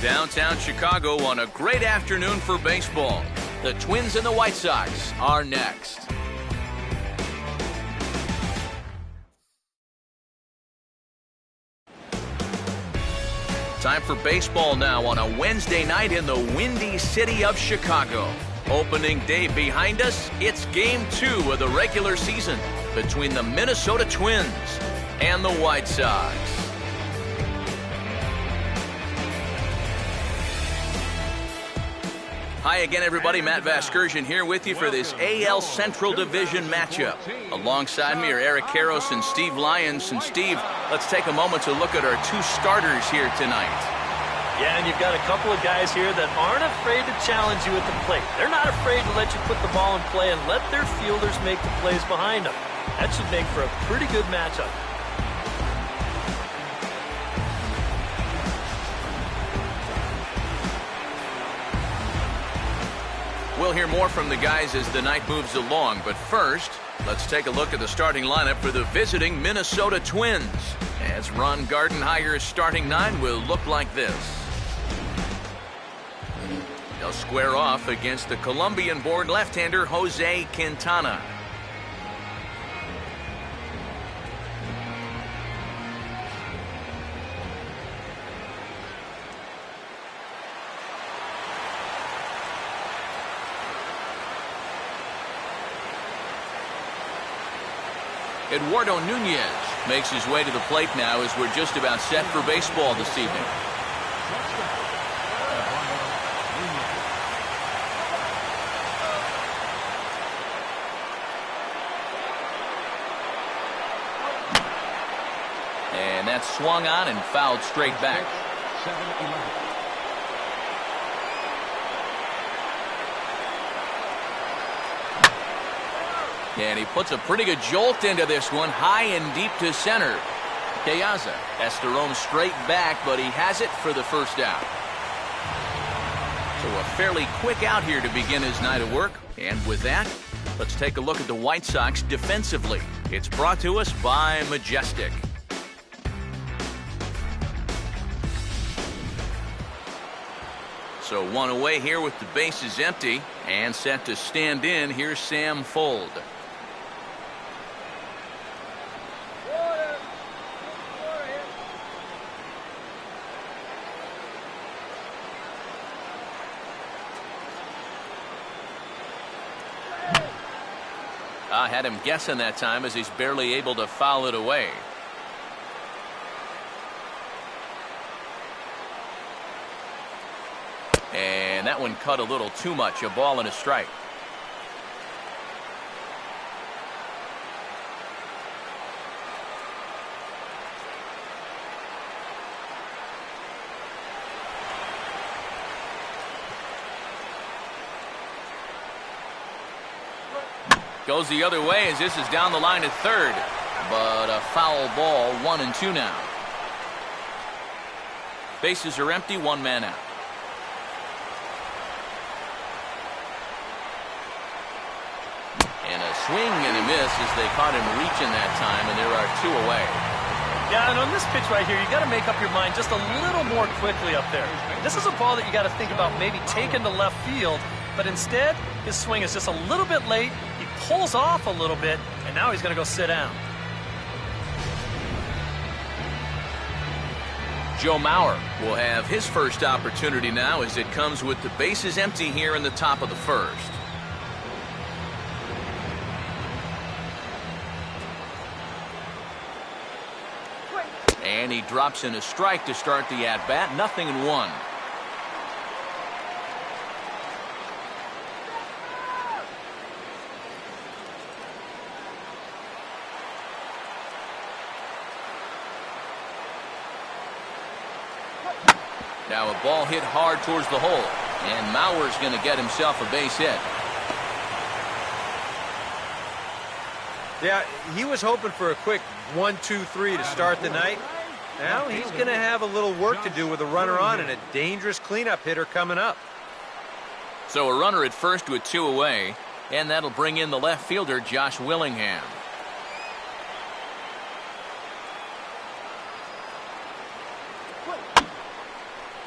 Downtown Chicago on a great afternoon for baseball. The Twins and the White Sox are next. Time for baseball now on a Wednesday night in the windy city of Chicago. Opening day behind us, it's Game 2 of the regular season between the Minnesota Twins and the White Sox. Hi again, everybody. Matt Vasgersian here with you for this AL Central Division matchup. Alongside me are Eric Karros and Steve Lyons. And Steve, let's take a moment to look at our two starters here tonight. Yeah, and you've got a couple of guys here that aren't afraid to challenge you at the plate. They're not afraid to let you put the ball in play and let their fielders make the plays behind them. That should make for a pretty good matchup. We'll hear more from the guys as the night moves along, but first, let's take a look at the starting lineup for the visiting Minnesota Twins. As Ron Gardenhire's starting nine will look like this. They'll square off against the Colombian-born left-hander Jose Quintana. Eduardo Nunez makes his way to the plate now as we're just about set for baseball this evening. And that's swung on and fouled straight back. 7-11. And he puts a pretty good jolt into this one, high and deep to center. Piazza has to roam straight back, but he has it for the first out. So a fairly quick out here to begin his night of work. And with that, let's take a look at the White Sox defensively. It's brought to us by Majestic. So one away here with the bases empty, and set to stand in, here's Sam Fuld. I had him guessing that time as he's barely able to foul it away. And that one cut a little too much, a ball and a strike. Goes the other way as this is down the line at third. But a foul ball, 1-2 now. Bases are empty, one man out. And a swing and a miss as they caught him reaching that time, and there are two away. Yeah, and on this pitch right here, you got to make up your mind just a little more quickly up there. This is a ball that you got to think about maybe taking to left field, but instead, his swing is just a little bit late. He pulls off a little bit, and now he's going to go sit down. Joe Mauer will have his first opportunity now as it comes with the bases empty here in the top of the first. And he drops in a strike to start the at-bat. 0-1. Now a ball hit hard towards the hole, and Mauer's going to get himself a base hit. Yeah, he was hoping for a quick 1-2-3 to start the night. Now he's going to have a little work to do with a runner on and a dangerous cleanup hitter coming up. So a runner at first with two away, and that'll bring in the left fielder, Josh Willingham.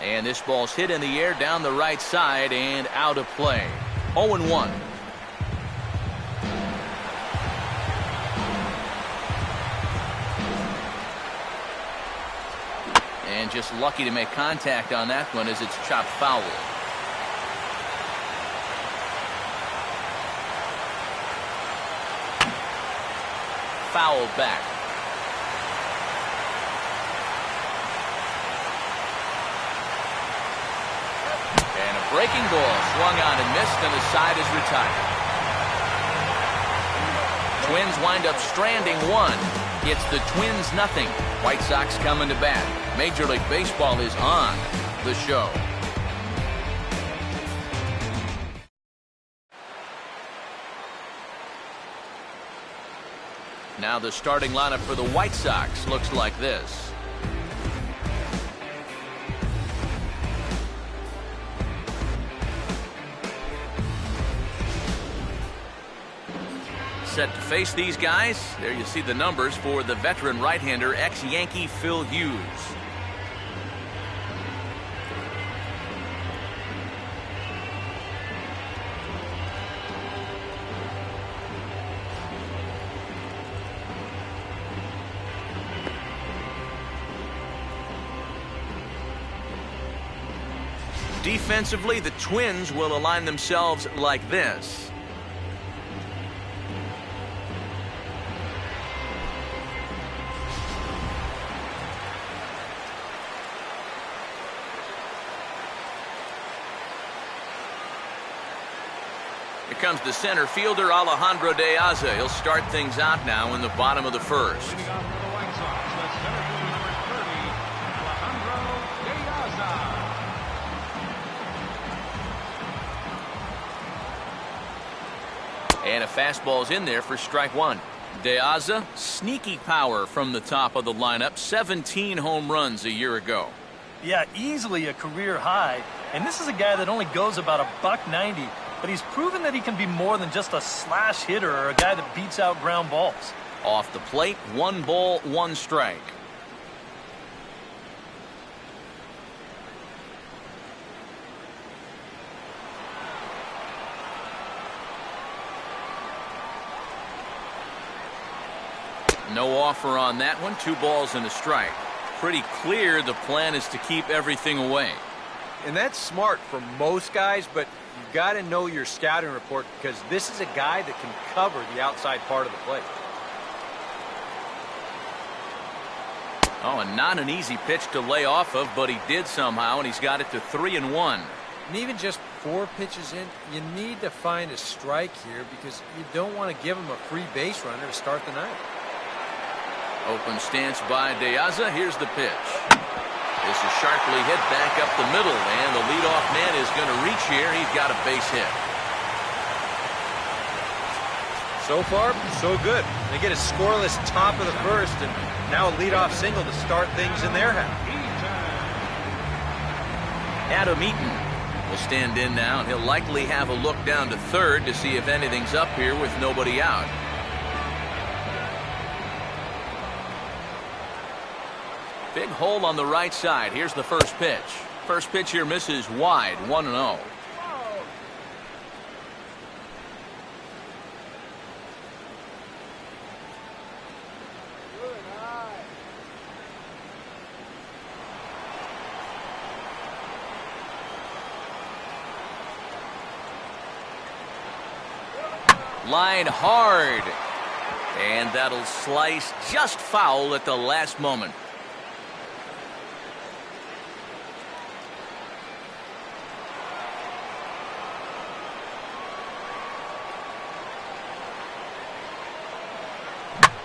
And this ball's hit in the air down the right side and out of play. 0-1. And just lucky to make contact on that one as it's chopped foul. Fouled back. And a breaking ball swung on and missed, and the side is retired. Twins wind up stranding one. It's the Twins nothing. White Sox coming to bat. Major League Baseball is on the show. Now the starting lineup for the White Sox looks like this. Set to face these guys. There you see the numbers for the veteran right-hander, ex-Yankee Phil Hughes. Defensively, the Twins will align themselves like this. Here comes the center fielder, Alejandro De Aza. He'll start things out now in the bottom of the first. And a fastball's in there for strike one. De Aza, sneaky power from the top of the lineup. 17 home runs a year ago. Yeah, easily a career high. And this is a guy that only goes about $190, but he's proven that he can be more than just a slash hitter or a guy that beats out ground balls. Off the plate, 1 ball, 1 strike. No offer on that one. 2 balls and a strike. Pretty clear the plan is to keep everything away. And that's smart for most guys, but you've got to know your scouting report because this is a guy that can cover the outside part of the plate. Oh, and not an easy pitch to lay off of, but he did somehow, and he's got it to 3-1. And even just 4 pitches in, you need to find a strike here because you don't want to give him a free base runner to start the night. Open stance by De Aza. Here's the pitch. This is sharply hit back up the middle, and the leadoff man is going to reach here. He's got a base hit. So far, so good. They get a scoreless top of the first, and now a leadoff single to start things in their half. Adam Eaton will stand in now, and he'll likely have a look down to third to see if anything's up here with nobody out. Big hole on the right side. Here's the first pitch. First pitch here misses wide, 1-0. Line hard. And that'll slice just foul at the last moment.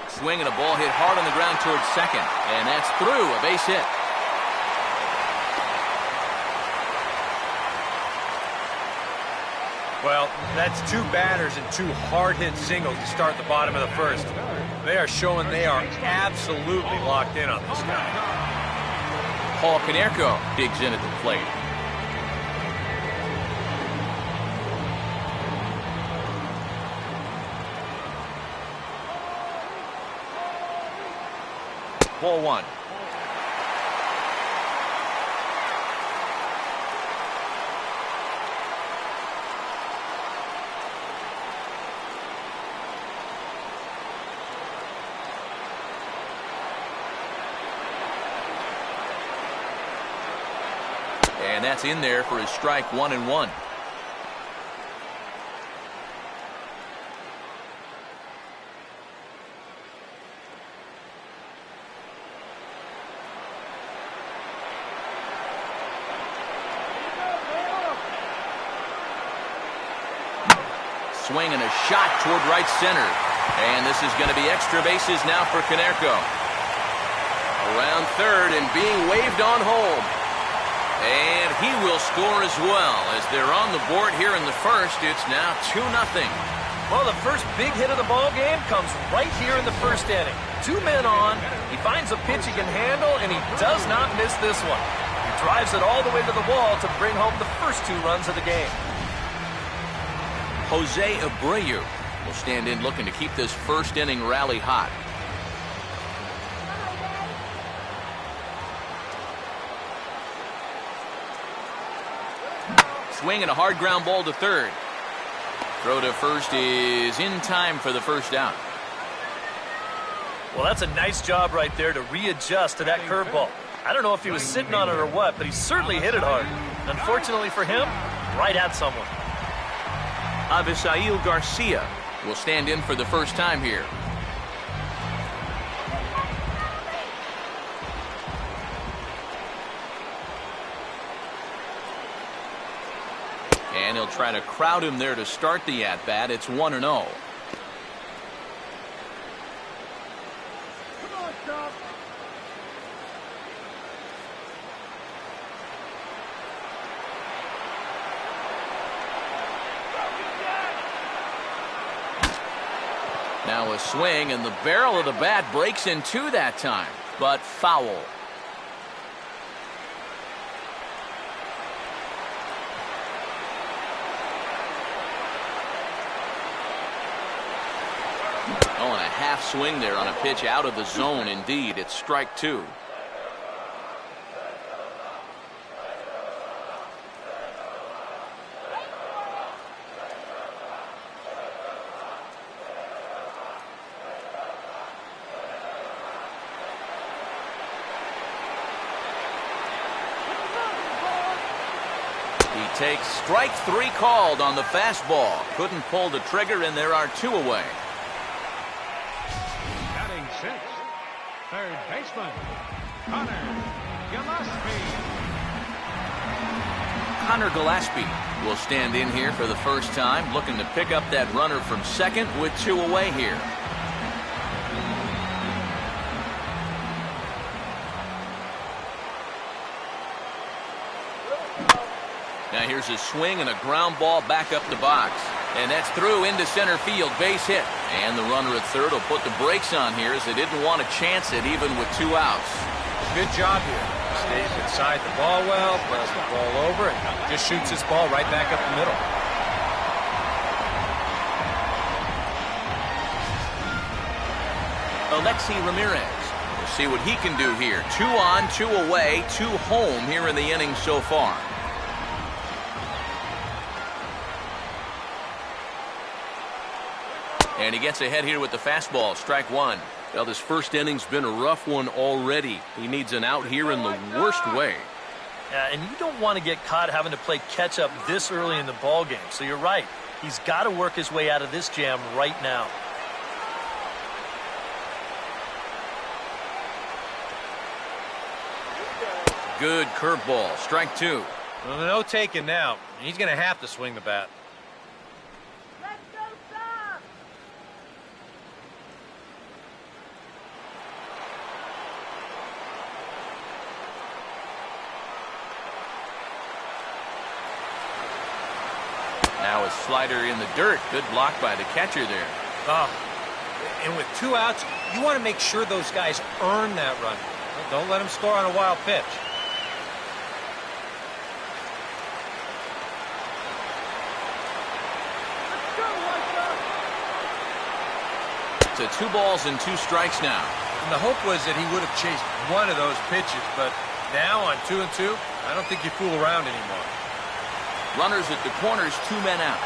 Swing and a ball hit hard on the ground towards second. And that's through. A base hit. Well, that's 2 batters and 2 hard-hit singles to start the bottom of the first. They are showing they are absolutely locked in on this guy. Paul Konerko digs in at the plate. Ball 1. And that's in there for his strike 1-1. Swing and a shot toward right center. And this is going to be extra bases now for Konerko. Around third and being waved on home. And he will score as well. As they're on the board here in the first, it's now 2-0. Well, the first big hit of the ball game comes right here in the first inning. 2 men on. He finds a pitch he can handle, and he does not miss this one. He drives it all the way to the wall to bring home the first 2 runs of the game. Jose Abreu will stand in looking to keep this first inning rally hot. Swing and a hard ground ball to third. Throw to first is in time for the first out. Well, that's a nice job right there to readjust to that curveball. I don't know if he was sitting on it or what, but he certainly hit it hard. Unfortunately for him, right at someone. Avisail Garcia will stand in for the first time here. And he'll try to crowd him there to start the at-bat. It's 1-0. Now a swing, and the barrel of the bat breaks in two that time, but foul. Oh, and a half swing there on a pitch out of the zone. Indeed, it's strike 2. Takes strike 3 called on the fastball. Couldn't pull the trigger, and there are 2 away. Batting 6th, third baseman, Connor Gillespie. Connor Gillespie will stand in here for the first time, looking to pick up that runner from second with 2 away here. Now here's a swing and a ground ball back up the box. And that's through into center field, base hit. And the runner at third will put the brakes on here as they didn't want to chance it even with 2 outs. Good job here. Stays inside the ball well, plays the ball over, and just shoots his ball right back up the middle. Alexi Ramirez. We'll see what he can do here. 2 on, 2 away, 2 home here in the inning so far. And he gets ahead here with the fastball, strike 1. Well, this first inning's been a rough one already. He needs an out here in the worst way. Yeah, and you don't want to get caught having to play catch-up this early in the ball game. So you're right. He's got to work his way out of this jam right now. Good curveball, strike 2. Well, no taking now. He's going to have to swing the bat. Now a slider in the dirt. Good block by the catcher there. Oh, and with 2 outs, you want to make sure those guys earn that run. Don't let them score on a wild pitch. To 2 balls and 2 strikes now. And the hope was that he would have chased one of those pitches, but now on 2 and 2, I don't think you fool around anymore. Runners at the corners, 2 men out.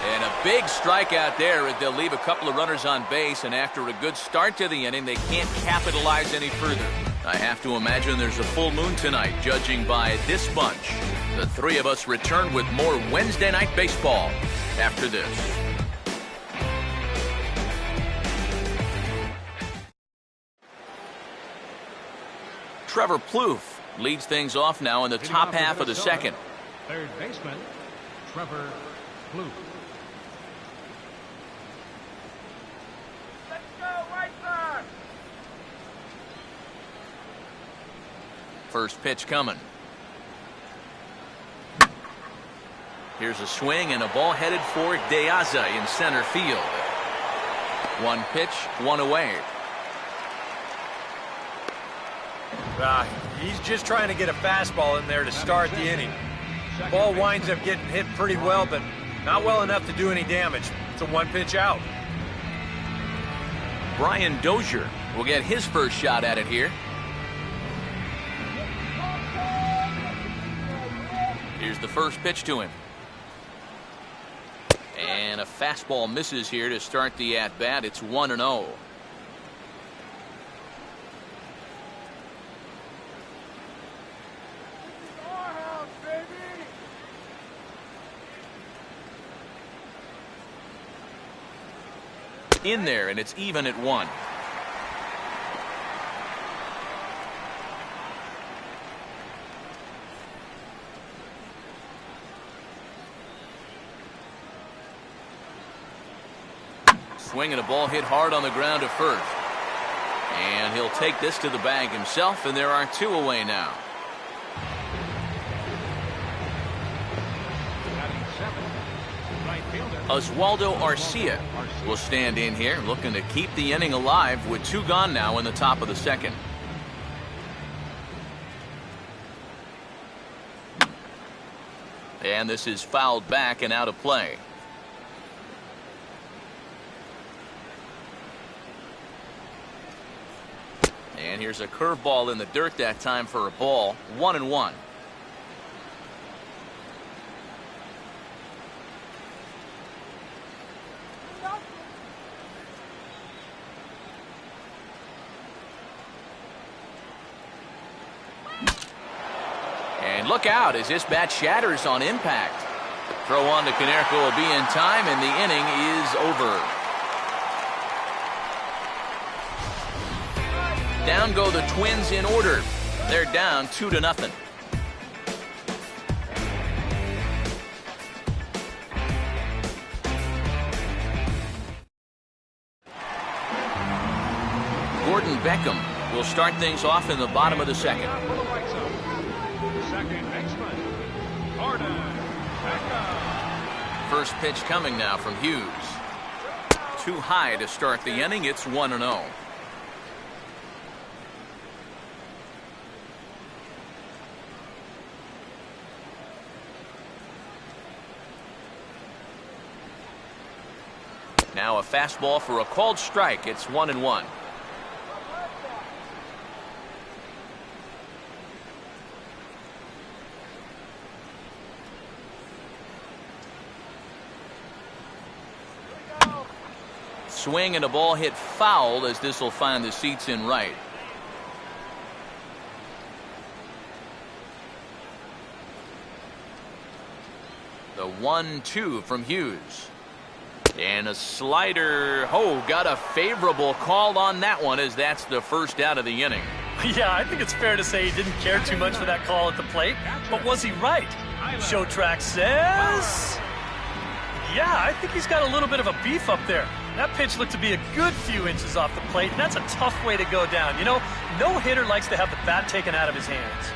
And a big strikeout there as they'll leave a couple of runners on base, and after a good start to the inning, they can't capitalize any further. I have to imagine there's a full moon tonight, judging by this bunch. The three of us return with more Wednesday night baseball after this. Trevor Plouffe leads things off now in the top half of the second. Third baseman, Trevor Plouffe. Let's go, White Sox! First pitch coming. Here's a swing and a ball headed for De Aza in center field. One pitch, one away. He's just trying to get a fastball in there to start the inning. Ball winds up getting hit pretty well, but not well enough to do any damage. It's a one-pitch out. Brian Dozier will get his first shot at it here. Here's the first pitch to him. And a fastball misses here to start the at-bat. It's 1-0. In there, and it's even at 1. Swing and a ball hit hard on the ground to first. And he'll take this to the bag himself, and there are 2 away now. Oswaldo Arcia will stand in here, looking to keep the inning alive with 2 gone now in the top of the second. And this is fouled back and out of play. And here's a curveball in the dirt that time for a ball. 1-1. And look out as this bat shatters on impact. Throw on to Konerko will be in time, and the inning is over. Down go the Twins in order. They're down 2-0. Gordon Beckham will start things off in the bottom of the second. Second baseman, Gordon Beckham. First pitch coming now from Hughes. Too high to start the inning. It's 1-0. Now a fastball for a called strike. It's 1-1. Swing and a ball hit foul as this will find the seats in right. The 1-2 from Hughes. And a slider. Oh, got a favorable call on that one as that's the first out of the inning. Yeah, I think it's fair to say he didn't care too much for that call at the plate. But was he right? Show track says... Yeah, I think he's got a little bit of a beef up there. That pitch looked to be a good few inches off the plate, and that's a tough way to go down. You know, no hitter likes to have the bat taken out of his hands.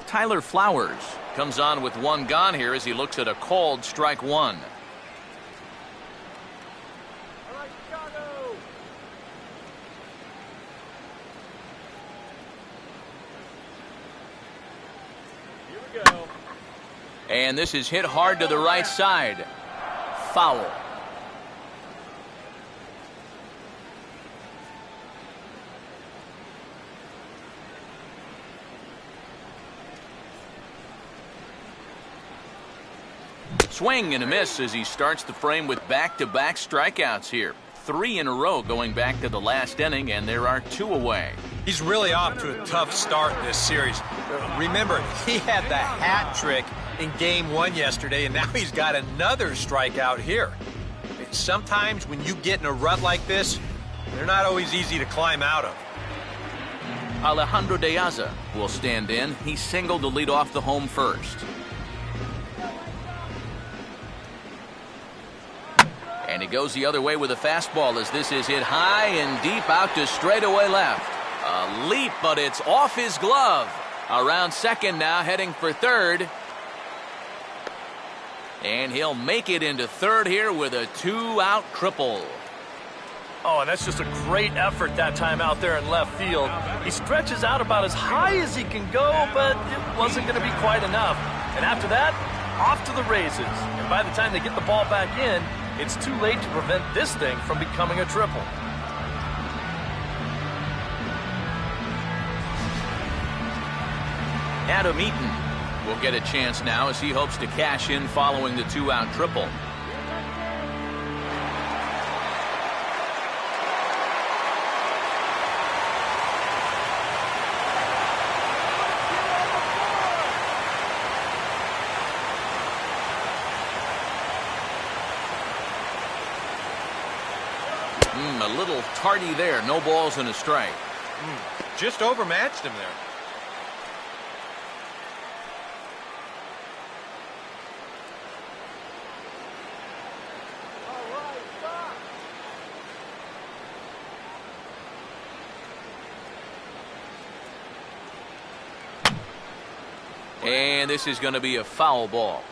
Tyler Flowers comes on with 1 gone here as he looks at a called strike 1. And this is hit hard to the right side. Foul. Swing and a miss as he starts the frame with back-to-back strikeouts here. 3 in a row going back to the last inning, and there are 2 away. He's really off to a tough start in this series. Remember, he had the hat trick in Game 1 yesterday, and now he's got another strikeout here. Sometimes when you get in a rut like this, they're not always easy to climb out of. Alejandro De Aza will stand in. He singled to lead off the home first. And he goes the other way with a fastball as this is hit high and deep out to straightaway left. A leap, but it's off his glove. Around second now, heading for third. And he'll make it into third here with a 2-out triple. Oh, and that's just a great effort that time out there in left field. He stretches out about as high as he can go, but it wasn't going to be quite enough. And after that, off to the races. And by the time they get the ball back in, it's too late to prevent this thing from becoming a triple. Adam Eaton will get a chance now as he hopes to cash in following the 2-out triple. A little tardy there. No balls and a strike. Just overmatched him there. And this is going to be a foul ball.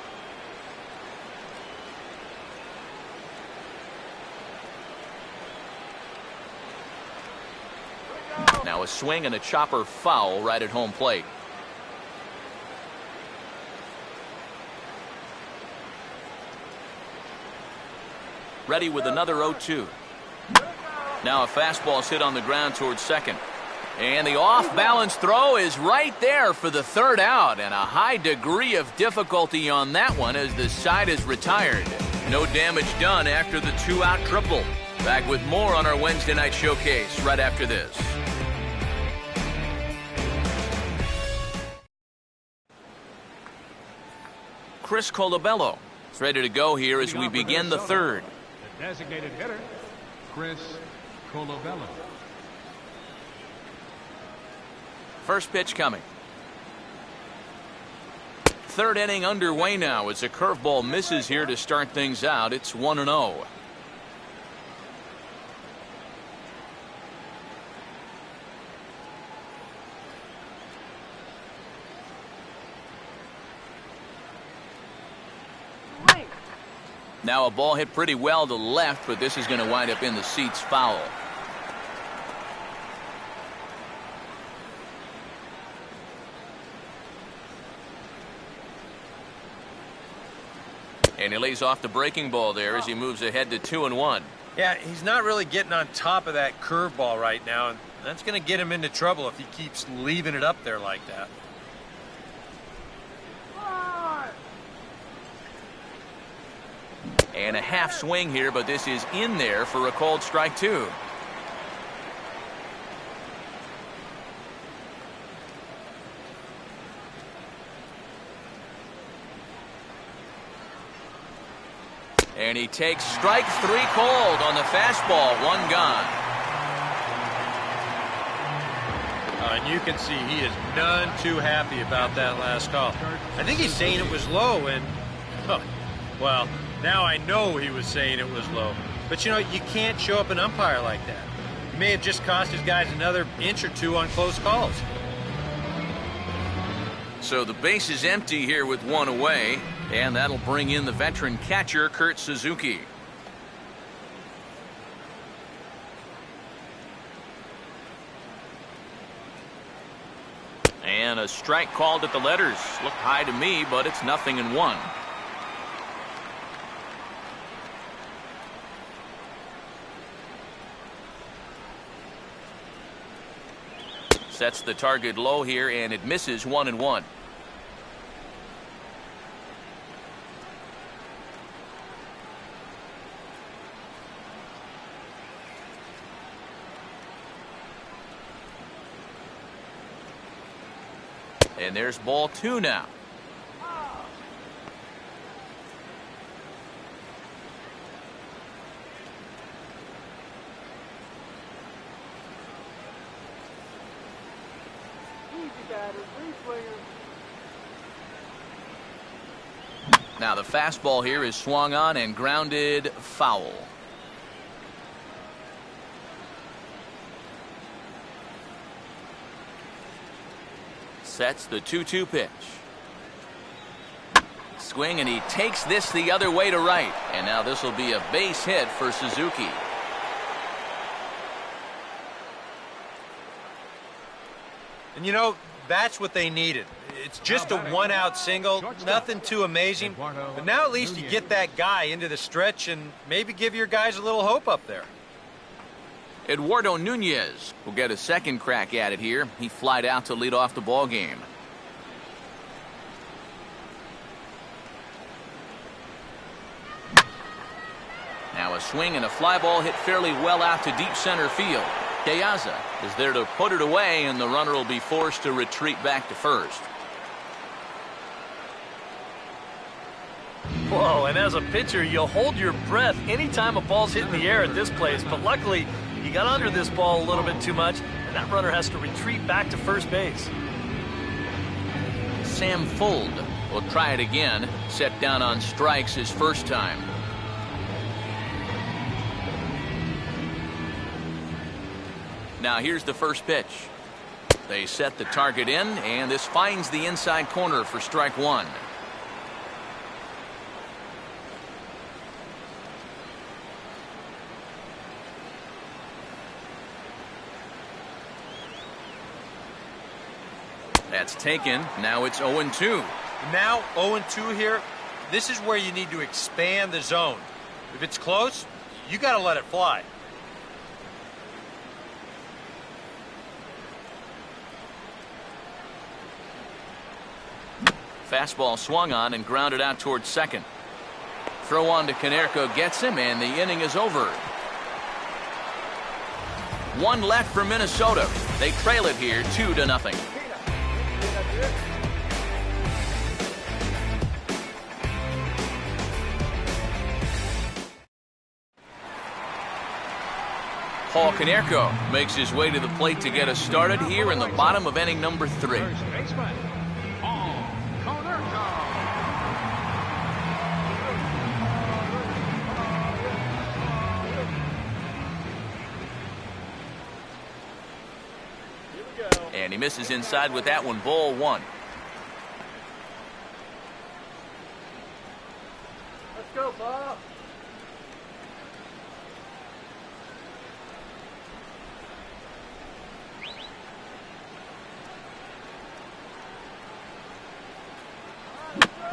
Now a swing and a chopper foul right at home plate. Ready with another 0-2. Now a fastball hit on the ground towards second. And the off-balance throw is right there for the third out, and a high degree of difficulty on that one as the side is retired. No damage done after the 2-out triple. Back with more on our Wednesday night showcase right after this. Chris Colabello is ready to go here as we begin the third. The designated hitter, Chris Colabello. First pitch coming. Third inning underway now as a curveball misses here to start things out. It's 1-0. Now a ball hit pretty well to left, but this is going to wind up in the seats foul. And he lays off the breaking ball there as he moves ahead to 2-1. Yeah, he's not really getting on top of that curveball right now, and that's going to get him into trouble if he keeps leaving it up there like that. And a half swing here, but this is in there for a called strike 2. And he takes strike 3 called on the fastball. 1 gone. And you can see he is none too happy about that last call. I think he's saying it was low, and, well, now I know he was saying it was low. But, you know, you can't show up an umpire like that. He may have just cost his guys another inch or 2 on close calls. So the base is empty here with 1 away, and that'll bring in the veteran catcher, Kurt Suzuki. And a strike called at the letters. Looked high to me, but it's 0-1. Sets the target low here, and it misses. 1-1. And there's ball 2 now. Now the fastball here is swung on and grounded foul. Sets the 2-2 pitch. Swing, and he takes this the other way to right. And now this will be a base hit for Suzuki. And you know, that's what they needed. It's just a one-out single, nothing too amazing. But now at least you get that guy into the stretch and maybe give your guys a little hope up there. Eduardo Nunez will get a second crack at it here. He flied out to lead off the ball game. Now a swing and a fly ball hit fairly well out to deep center field. Piazza is there to put it away, and the runner will be forced to retreat back to first. Whoa, and as a pitcher, you'll hold your breath anytime a ball's hit in the air at this place. But luckily, he got under this ball a little bit too much, and that runner has to retreat back to first base. Sam Fuld will try it again. Set down on strikes his first time. Now here's the first pitch. They set the target in, and this finds the inside corner for strike 1. That's taken. Now it's 0-2. Now 0-2 here. This is where you need to expand the zone. If it's close, you got to let it fly. Fastball swung on and grounded out towards second. Throw on to Konerko gets him, and the inning is over. 1 left for Minnesota. They trail it here 2-0. Paul Konerko makes his way to the plate to get us started here in the bottom of inning number 3. And he misses inside with that one, ball 1. Let's go, Bob.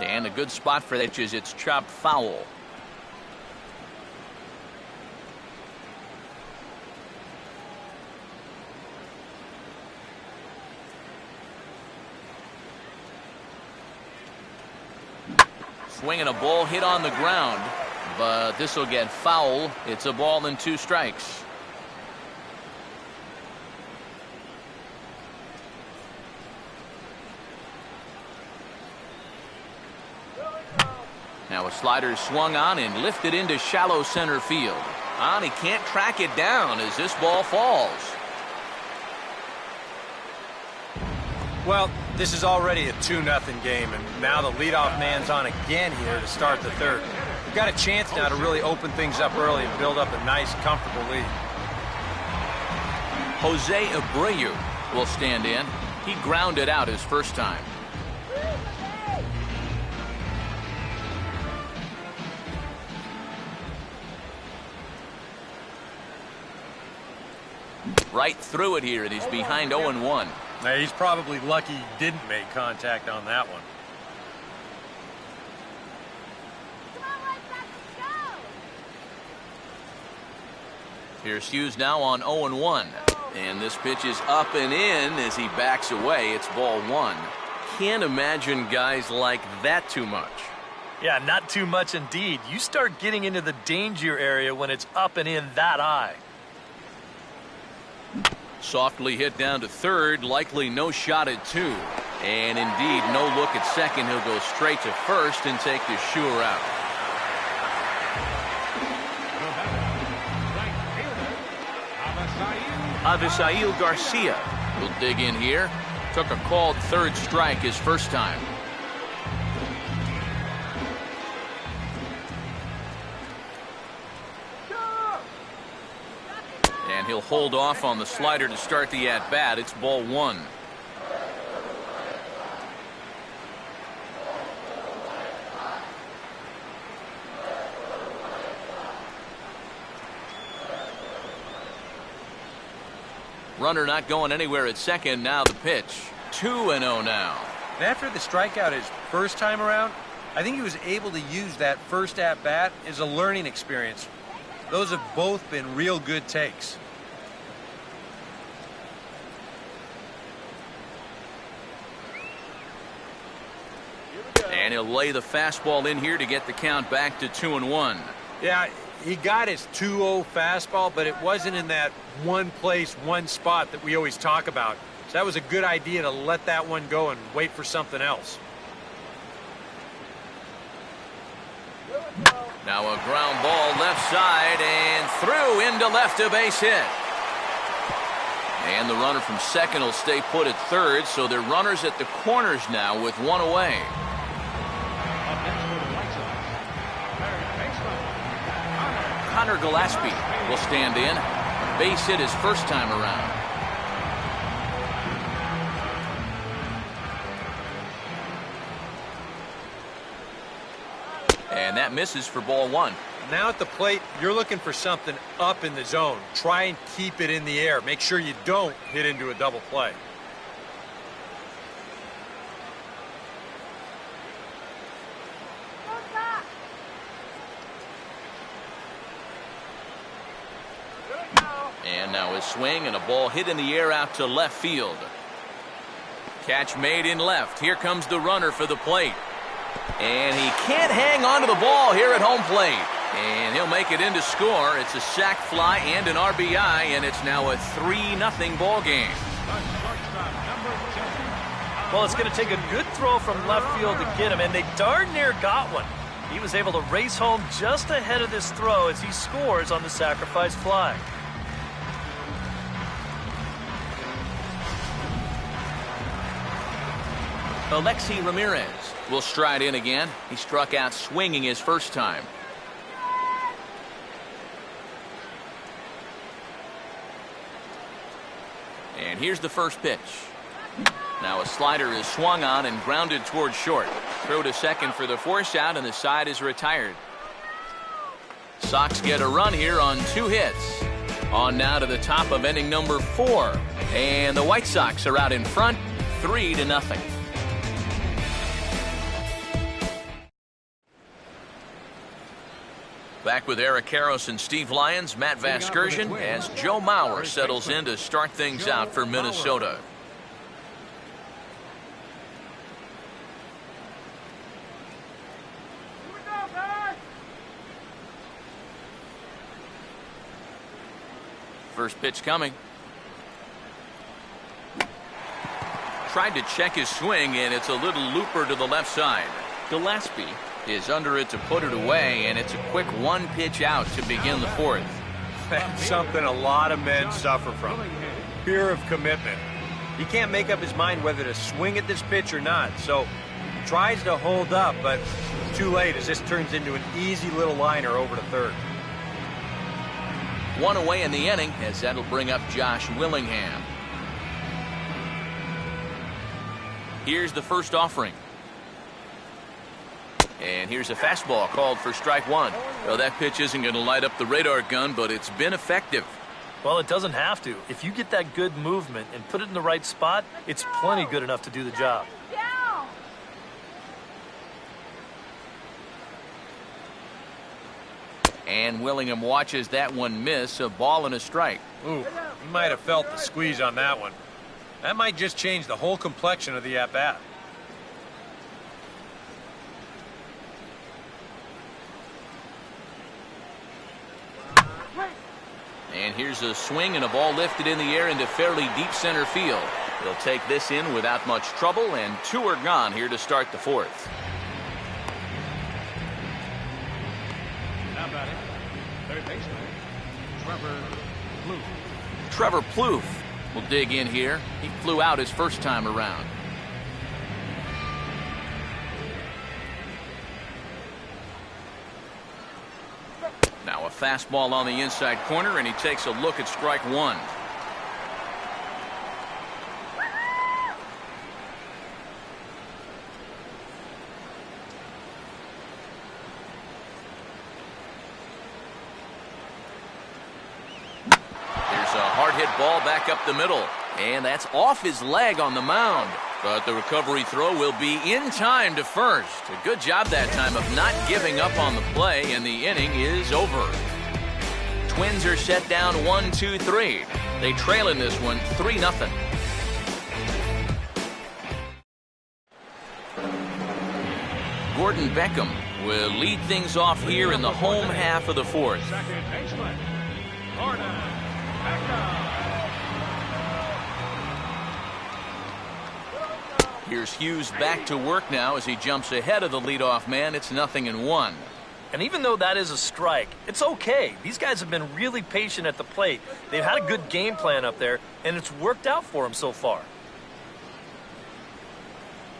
And a good spot for that is it's chopped foul. Swinging a ball hit on the ground, but this will get foul. It's a ball and 2 strikes. Now a slider swung on and lifted into shallow center field. And he can't track it down as this ball falls. Well, this is already a 2-0 game, and now the leadoff man's on again here to start the third. We've got a chance now to really open things up early and build up a nice, comfortable lead. Jose Abreu will stand in. He grounded out his first time. Right through it here, and he's behind 0-1. Now, he's probably lucky he didn't make contact on that one. Here's Hughes now on 0-1. And this pitch is up and in as he backs away. It's ball 1. Can't imagine guys like that too much. Yeah, not too much indeed. You start getting into the danger area when it's up and in that high. Softly hit down to third, likely no shot at 2. And indeed, no look at second. He'll go straight to first and take the sure out. Avisail Garcia will dig in here. Took a called third strike his first time. And he'll hold off on the slider to start the at-bat. It's ball one. Runner not going anywhere at second. Now the pitch. 2-0 now. After the strikeout his first time around, I think he was able to use that first at-bat as a learning experience. Those have both been real good takes. And he'll lay the fastball in here to get the count back to 2-1. Yeah, he got his 2-0 fastball, but it wasn't in that one place, one spot that we always talk about. So that was a good idea to let that one go and wait for something else. Now a ground ball left side and through into left, a base hit. And the runner from second will stay put at third, so they're runners at the corners now with one away. Connor Gillespie will stand in. Base hit his first time around. And that misses for ball one. Now at the plate, you're looking for something up in the zone. Try and keep it in the air. Make sure you don't hit into a double play. And now his swing and a ball hit in the air out to left field. Catch made in left. Here comes the runner for the plate. And he can't hang on to the ball here at home plate. And he'll make it in to score. It's a sac fly and an RBI, and it's now a 3-0 ball game. Well, it's going to take a good throw from left field to get him, and they darn near got one. He was able to race home just ahead of this throw as he scores on the sacrifice fly. Alexi Ramirez will stride in again. He struck out swinging his first time. And here's the first pitch. Now a slider is swung on and grounded towards short. Throw to second for the force out, and the side is retired. Sox get a run here on 2 hits. On now to the top of inning number 4. And the White Sox are out in front, 3-0. Back with Eric Karros and Steve Lyons, Matt Vasgersian, as Joe Mauer settles in to start things out for Minnesota. First pitch coming. Tried to check his swing, and it's a little looper to the left side. Gillespie is under it to put it away, and it's a quick one pitch out to begin the fourth. That's something a lot of men suffer from. Fear of commitment. He can't make up his mind whether to swing at this pitch or not, so he tries to hold up, but it's too late as this turns into an easy little liner over to third. One away in the inning, as that'll bring up Josh Willingham. Here's the first offering. And here's a fastball called for strike one. Well, that pitch isn't going to light up the radar gun, but it's been effective. Well, it doesn't have to. If you get that good movement and put it in the right spot, it's plenty good enough to do the job. And Willingham watches that one miss, a ball and a strike. Ooh, he might have felt the squeeze on that one. That might just change the whole complexion of the at-bat. And here's a swing and a ball lifted in the air into fairly deep center field. He'll take this in without much trouble, and 2 are gone here to start the 4th. Now batting, third baseman, Trevor Plouffe will dig in here. He flew out his first time around. Now a fastball on the inside corner, and he takes a look at strike 1. Ball back up the middle, and that's off his leg on the mound. But the recovery throw will be in time to first. A good job that time of not giving up on the play, and the inning is over. Twins are set down 1-2-3. They trail in this one 3-0. Gordon Beckham will lead things off here in the home half of the 4th. second baseman, Gordon Beckham. Here's Hughes back to work now as he jumps ahead of the leadoff man. It's 0-1. And even though that is a strike, it's okay. These guys have been really patient at the plate. They've had a good game plan up there, and it's worked out for them so far.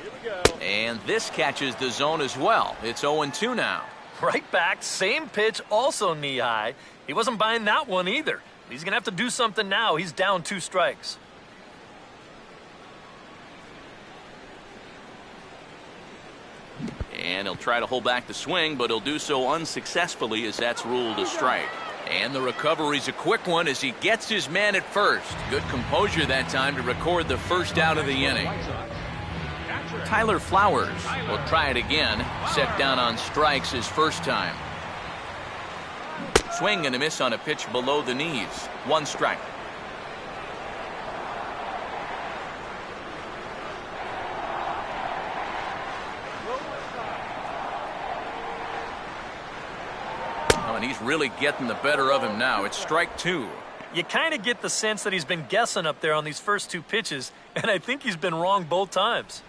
Here we go. And this catches the zone as well. It's 0-2 now. Right back, same pitch, also knee high. He wasn't buying that one either. He's going to have to do something now. He's down 2 strikes. And he'll try to hold back the swing, but he'll do so unsuccessfully as that's ruled a strike. And the recovery's a quick one as he gets his man at first. Good composure that time to record the first out of the inning. Tyler Flowers will try it again. Set down on strikes his first time. Swing and a miss on a pitch below the knees. 1 strike. And he's really getting the better of him now. It's strike 2. You kind of get the sense that he's been guessing up there on these first 2 pitches, and I think he's been wrong both times.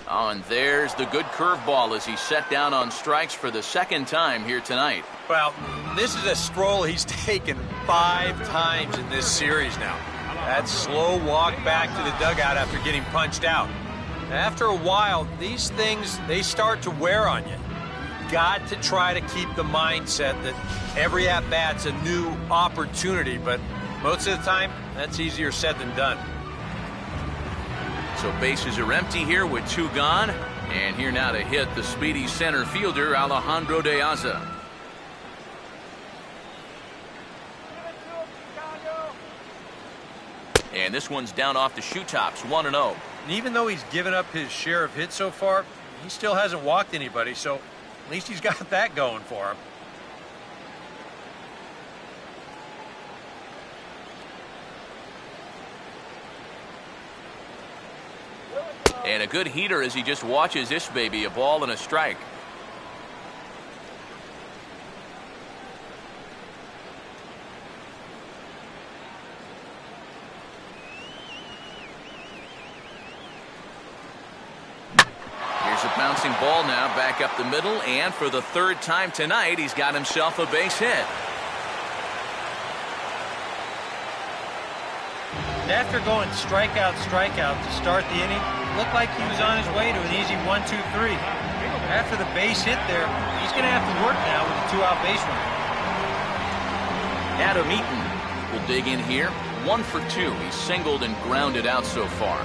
Oh, and there's the good curveball as he's set down on strikes for the 2nd time here tonight. Well, this is a stroll he's taken 5 times in this series now. That slow walk back to the dugout after getting punched out. After a while, these things, they start to wear on you. Got to try to keep the mindset that every at-bat's a new opportunity, but most of the time, that's easier said than done. So bases are empty here with 2 gone. And here now to hit the speedy center fielder, Alejandro De Aza. And this one's down off the shoe tops, 1-0. And even though he's given up his share of hits so far, he still hasn't walked anybody, so at least he's got that going for him. And a good heater as he just watches this baby, a ball and a strike. Here's a bouncing ball now back up the middle, and for the 3rd time tonight, he's got himself a base hit. After going strikeout to start the inning, it looked like he was on his way to an easy 1-2-3. After the base hit there, he's going to have to work now with a 2-out base runner. Adam Eaton will dig in here. 1 for 2. He's singled and grounded out so far.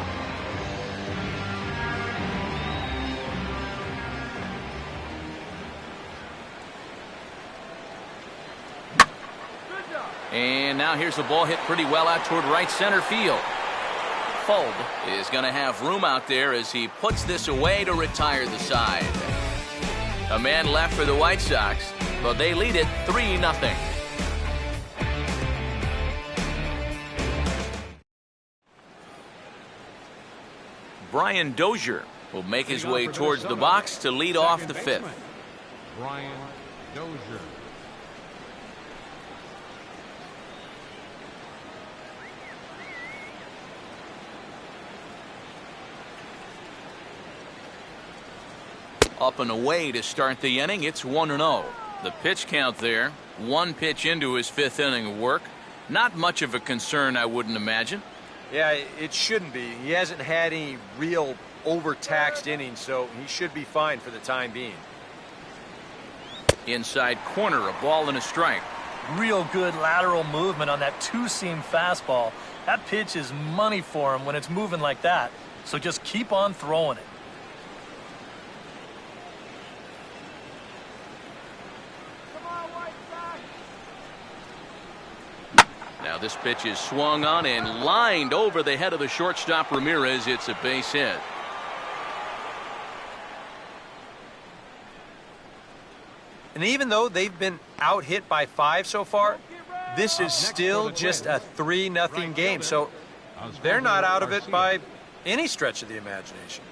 And now here's the ball hit pretty well out toward right center field. Fulb is going to have room out there as he puts this away to retire the side. A man left for the White Sox, but they lead it 3-0. Brian Dozier will make his way towards the box to lead off the 5th. Brian Dozier. Up and away to start the inning. It's 1-0. The pitch count there. One pitch into his fifth inning of work. Not much of a concern, I wouldn't imagine. Yeah, it shouldn't be. He hasn't had any real overtaxed innings, so he should be fine for the time being. Inside corner, a ball and a strike. Real good lateral movement on that two-seam fastball. That pitch is money for him when it's moving like that. So just keep on throwing it. Now this pitch is swung on and lined over the head of the shortstop Ramirez. It's a base hit. And even though they've been out hit by 5 so far, this is still just a 3-0 game. So they're not out of it by any stretch of the imagination.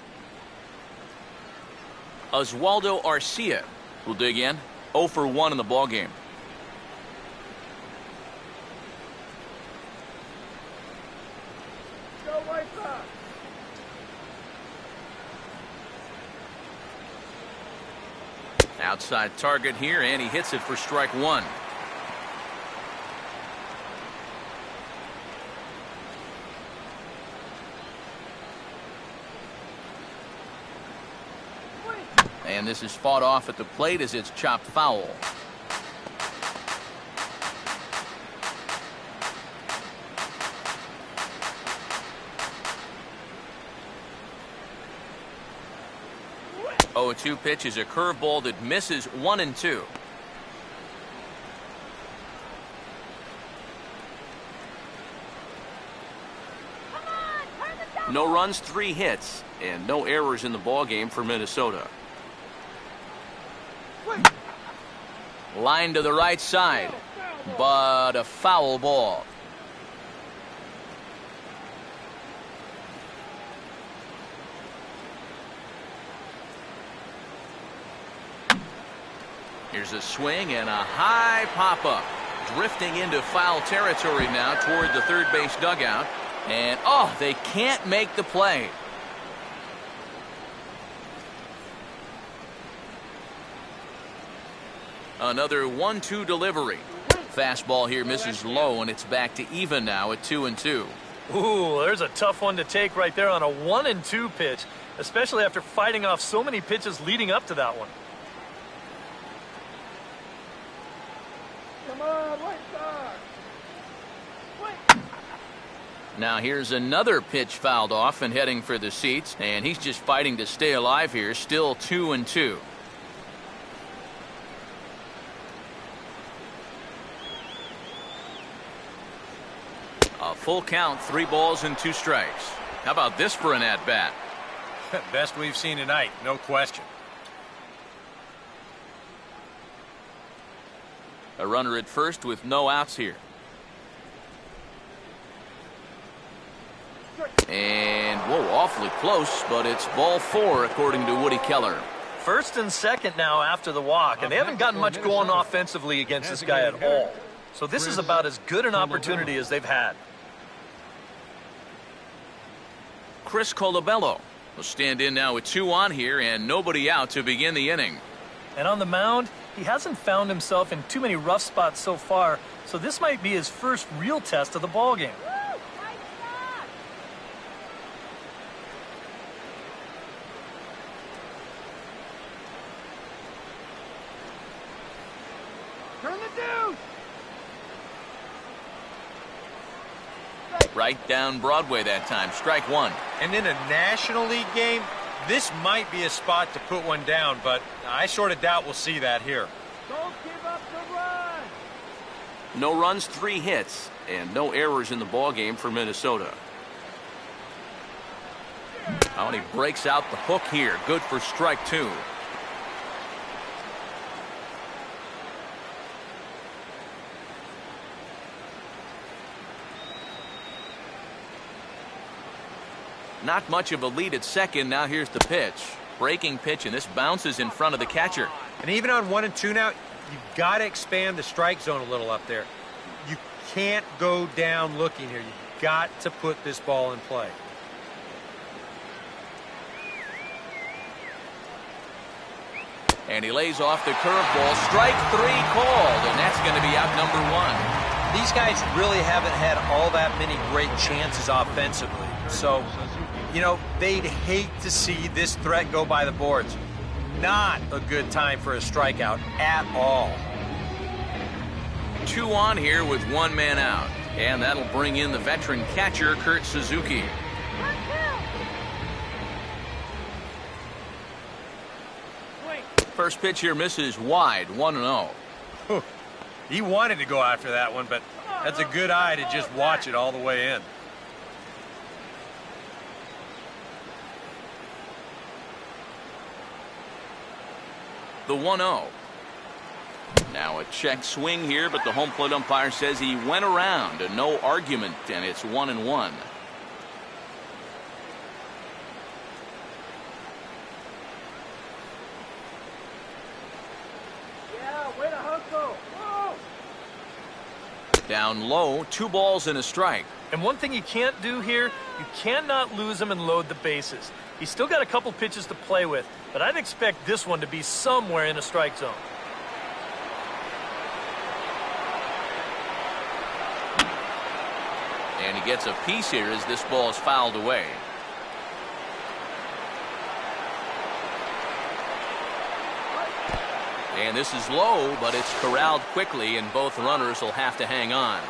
Oswaldo Arcia will dig in. 0 for 1 in the ballgame. Go White Sox. Outside target here, and he hits it for strike 1. And this is fought off at the plate as it's chopped foul. Oh, 2 pitch is a curveball that misses 1-2. No runs, 3 hits, and no errors in the ballgame for Minnesota. Line to the right side, but a foul ball. Here's a swing and a high pop-up. Drifting into foul territory now toward the third base dugout. And, oh, they can't make the play. Another 1-2 delivery. Fastball here misses low, and it's back to even now at 2-2. Ooh, there's a tough one to take right there on a 1-2 pitch, especially after fighting off so many pitches leading up to that one. Come on, White Sox. Now here's another pitch fouled off and heading for the seats, and he's just fighting to stay alive here. Still 2-2. A full count, 3 balls and 2 strikes. How about this for an at-bat? Best we've seen tonight, no question. A runner at first with no outs here. And, whoa, awfully close, but it's ball 4 according to Woody Keller. First and second now after the walk, and they haven't gotten much going offensively against this guy at all. So this is about as good an opportunity as they've had. Chris Colabello will stand in now with 2 on here and nobody out to begin the inning. And on the mound, he hasn't found himself in too many rough spots so far, so this might be his first real test of the ballgame. Turn the deuce. Right down Broadway that time. Strike 1. And in a National League game, this might be a spot to put one down, but I sort of doubt we'll see that here. Don't give up the run. No runs, 3 hits, and no errors in the ballgame for Minnesota. Oh, and he breaks out the hook here. Good for strike 2. Not much of a lead at second. Now here's the pitch. Breaking pitch, and this bounces in front of the catcher. And even on 1-2 now, you've got to expand the strike zone a little up there. You can't go down looking here. You've got to put this ball in play. And he lays off the curveball. Strike 3 called, and that's going to be out number 1. These guys really haven't had all that many great chances offensively. So, you know, they'd hate to see this threat go by the boards. Not a good time for a strikeout at all. 2 on here with 1 man out. And that'll bring in the veteran catcher, Kurt Suzuki. First pitch here misses wide, 1-0. He wanted to go after that one, but that's a good eye to just watch it all the way in. The 1-0. Now a check swing here, but the home plate umpire says he went around. No argument, and it's 1-1. Way to hustle. Whoa. Down low, 2 balls and a strike. And one thing you can't do here, you cannot lose him and load the bases. He's still got a couple pitches to play with, but I'd expect this one to be somewhere in a strike zone. And he gets a piece here as this ball is fouled away. And this is low, but it's corralled quickly, and both runners will have to hang on.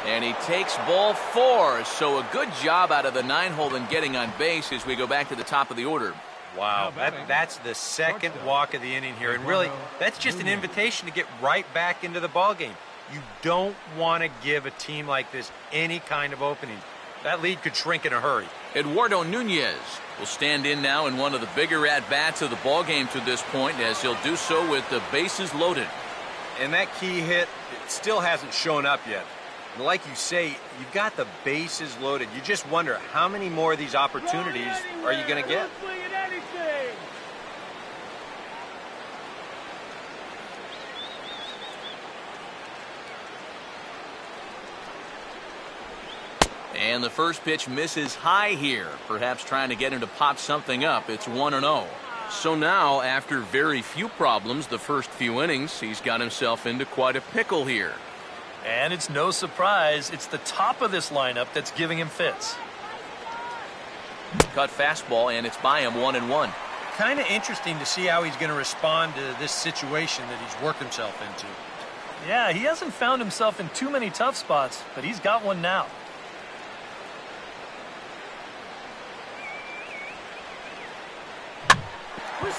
And he takes ball 4, so a good job out of the 9-hole in getting on base as we go back to the top of the order. Wow, that's the second walk of the inning here, and really, that's just an invitation to get right back into the ballgame. You don't want to give a team like this any kind of opening. That lead could shrink in a hurry. Eduardo Nunez will stand in now in one of the bigger at-bats of the ballgame to this point, as he'll do so with the bases loaded. And that key hit, it still hasn't shown up yet. And like you say, you've got the bases loaded. You just wonder how many more of these opportunities are you going to get? And the first pitch misses high here, perhaps trying to get him to pop something up. It's 1-0. So now, after very few problems the first few innings, he's got himself into quite a pickle here. And it's no surprise, it's the top of this lineup that's giving him fits. Cut fastball, and it's by him 1-1. Kind of interesting to see how he's going to respond to this situation that he's worked himself into. Yeah, he hasn't found himself in too many tough spots, but he's got one now.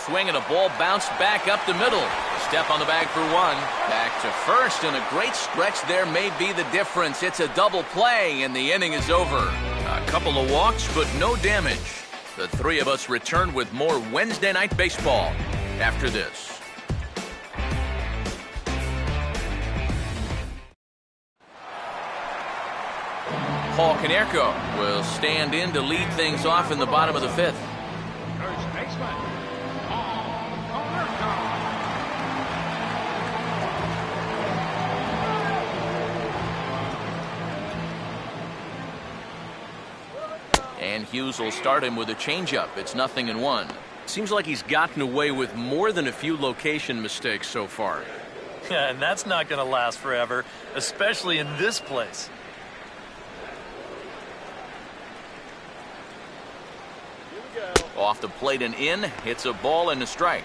Swing and a ball bounced back up the middle. Step on the bag for 1. Back to first, and a great stretch there may be the difference. It's a double play, and the inning is over. A couple of walks, but no damage. The three of us return with more Wednesday Night Baseball after this. Paul Konerko will stand in to lead things off in the bottom of the 5th. First baseman. And Hughes will start him with a changeup. It's 0-1. Seems like he's gotten away with more than a few location mistakes so far. Yeah, and that's not going to last forever, especially in this place. Off the plate and in, hits a ball and a strike.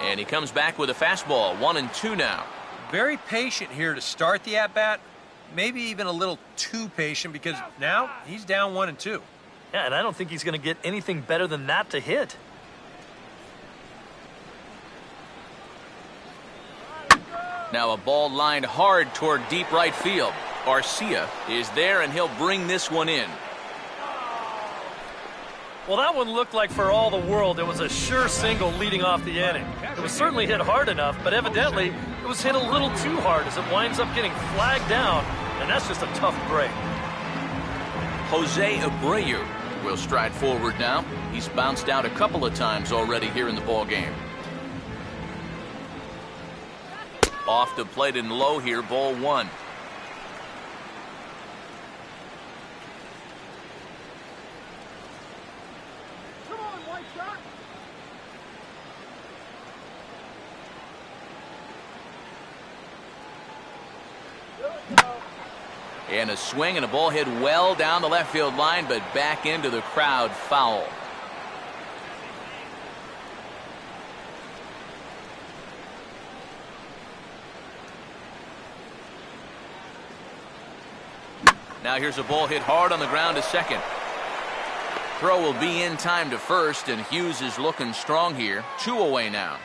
And he comes back with a fastball, 1-2 now. Very patient here to start the at-bat. Maybe even a little too patient because now he's down 1-2. Yeah, and I don't think he's going to get anything better than that to hit. Now a ball lined hard toward deep right field. Garcia is there, and he'll bring this one in. Well, that one looked like for all the world it was a sure single leading off the inning. It was certainly hit hard enough, but evidently it was hit a little too hard as it winds up getting flagged down, and that's just a tough break. Jose Abreu will stride forward now. He's bounced out a couple of times already here in the ball game. Off the plate and low here, ball one. Come on, White Sox. And a swing and a ball hit well down the left field line, but back into the crowd, foul. Now here's a ball hit hard on the ground to second. Throw will be in time to first, and Hughes is looking strong here. 2 away now.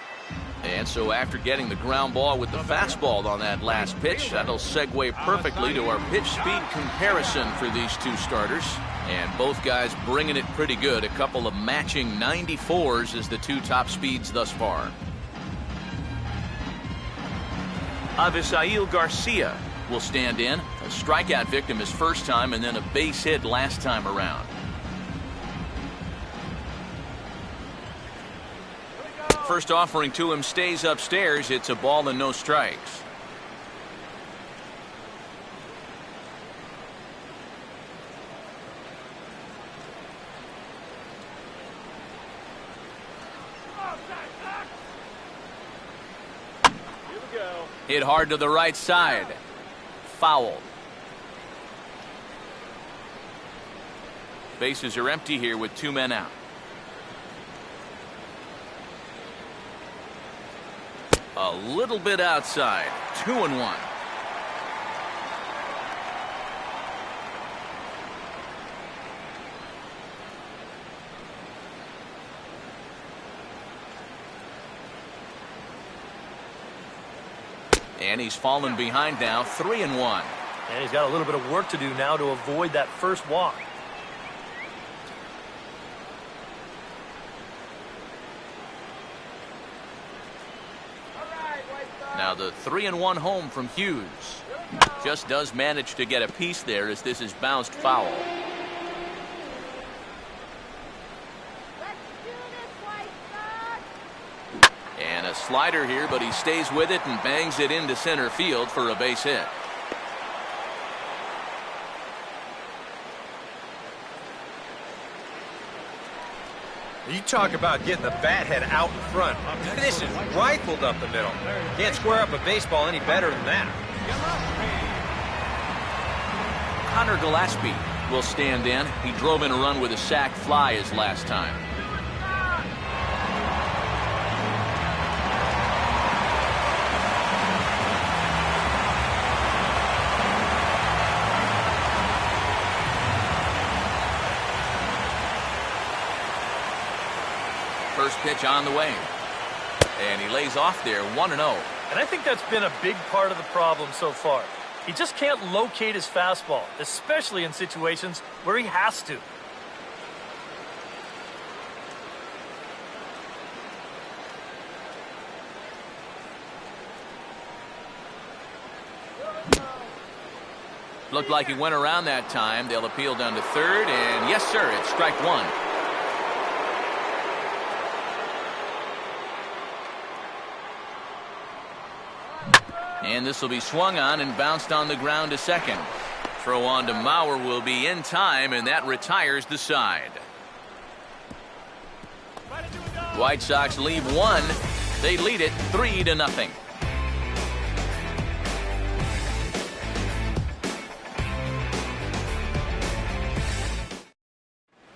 And so after getting the ground ball with the fastball on that last pitch, that'll segue perfectly to our pitch speed comparison for these two starters. And both guys bringing it pretty good. A couple of matching 94s as the two top speeds thus far. Avisail Garcia will stand in. A strikeout victim his first time, and then a base hit last time around. First offering to him stays upstairs. It's a ball and no strikes. Here we go. Hit hard to the right side. Foul. Bases are empty here with 2 men out. A little bit outside. 2-1. And he's fallen behind now. 3-1. And he's got a little bit of work to do now to avoid that first walk. Now the 3-1 home from Hughes. Just does manage to get a piece there as this is bounced foul. Let's do this, White Sox. And a slider here, but he stays with it and bangs it into center field for a base hit. You talk about getting the bat head out in front. This is rifled up the middle. Can't square up a baseball any better than that. Connor Gillespie will stand in. He drove in a run with a sac fly his last time. First pitch on the way. And he lays off there, 1-0. And I think that's been a big part of the problem so far. He just can't locate his fastball, especially in situations where he has to. Looked like he went around that time. They'll appeal down to third, and yes, sir, it's strike one. And this will be swung on and bounced on the ground to second. Throw on to Mauer will be in time, and that retires the side. White Sox leave one. They lead it 3-0.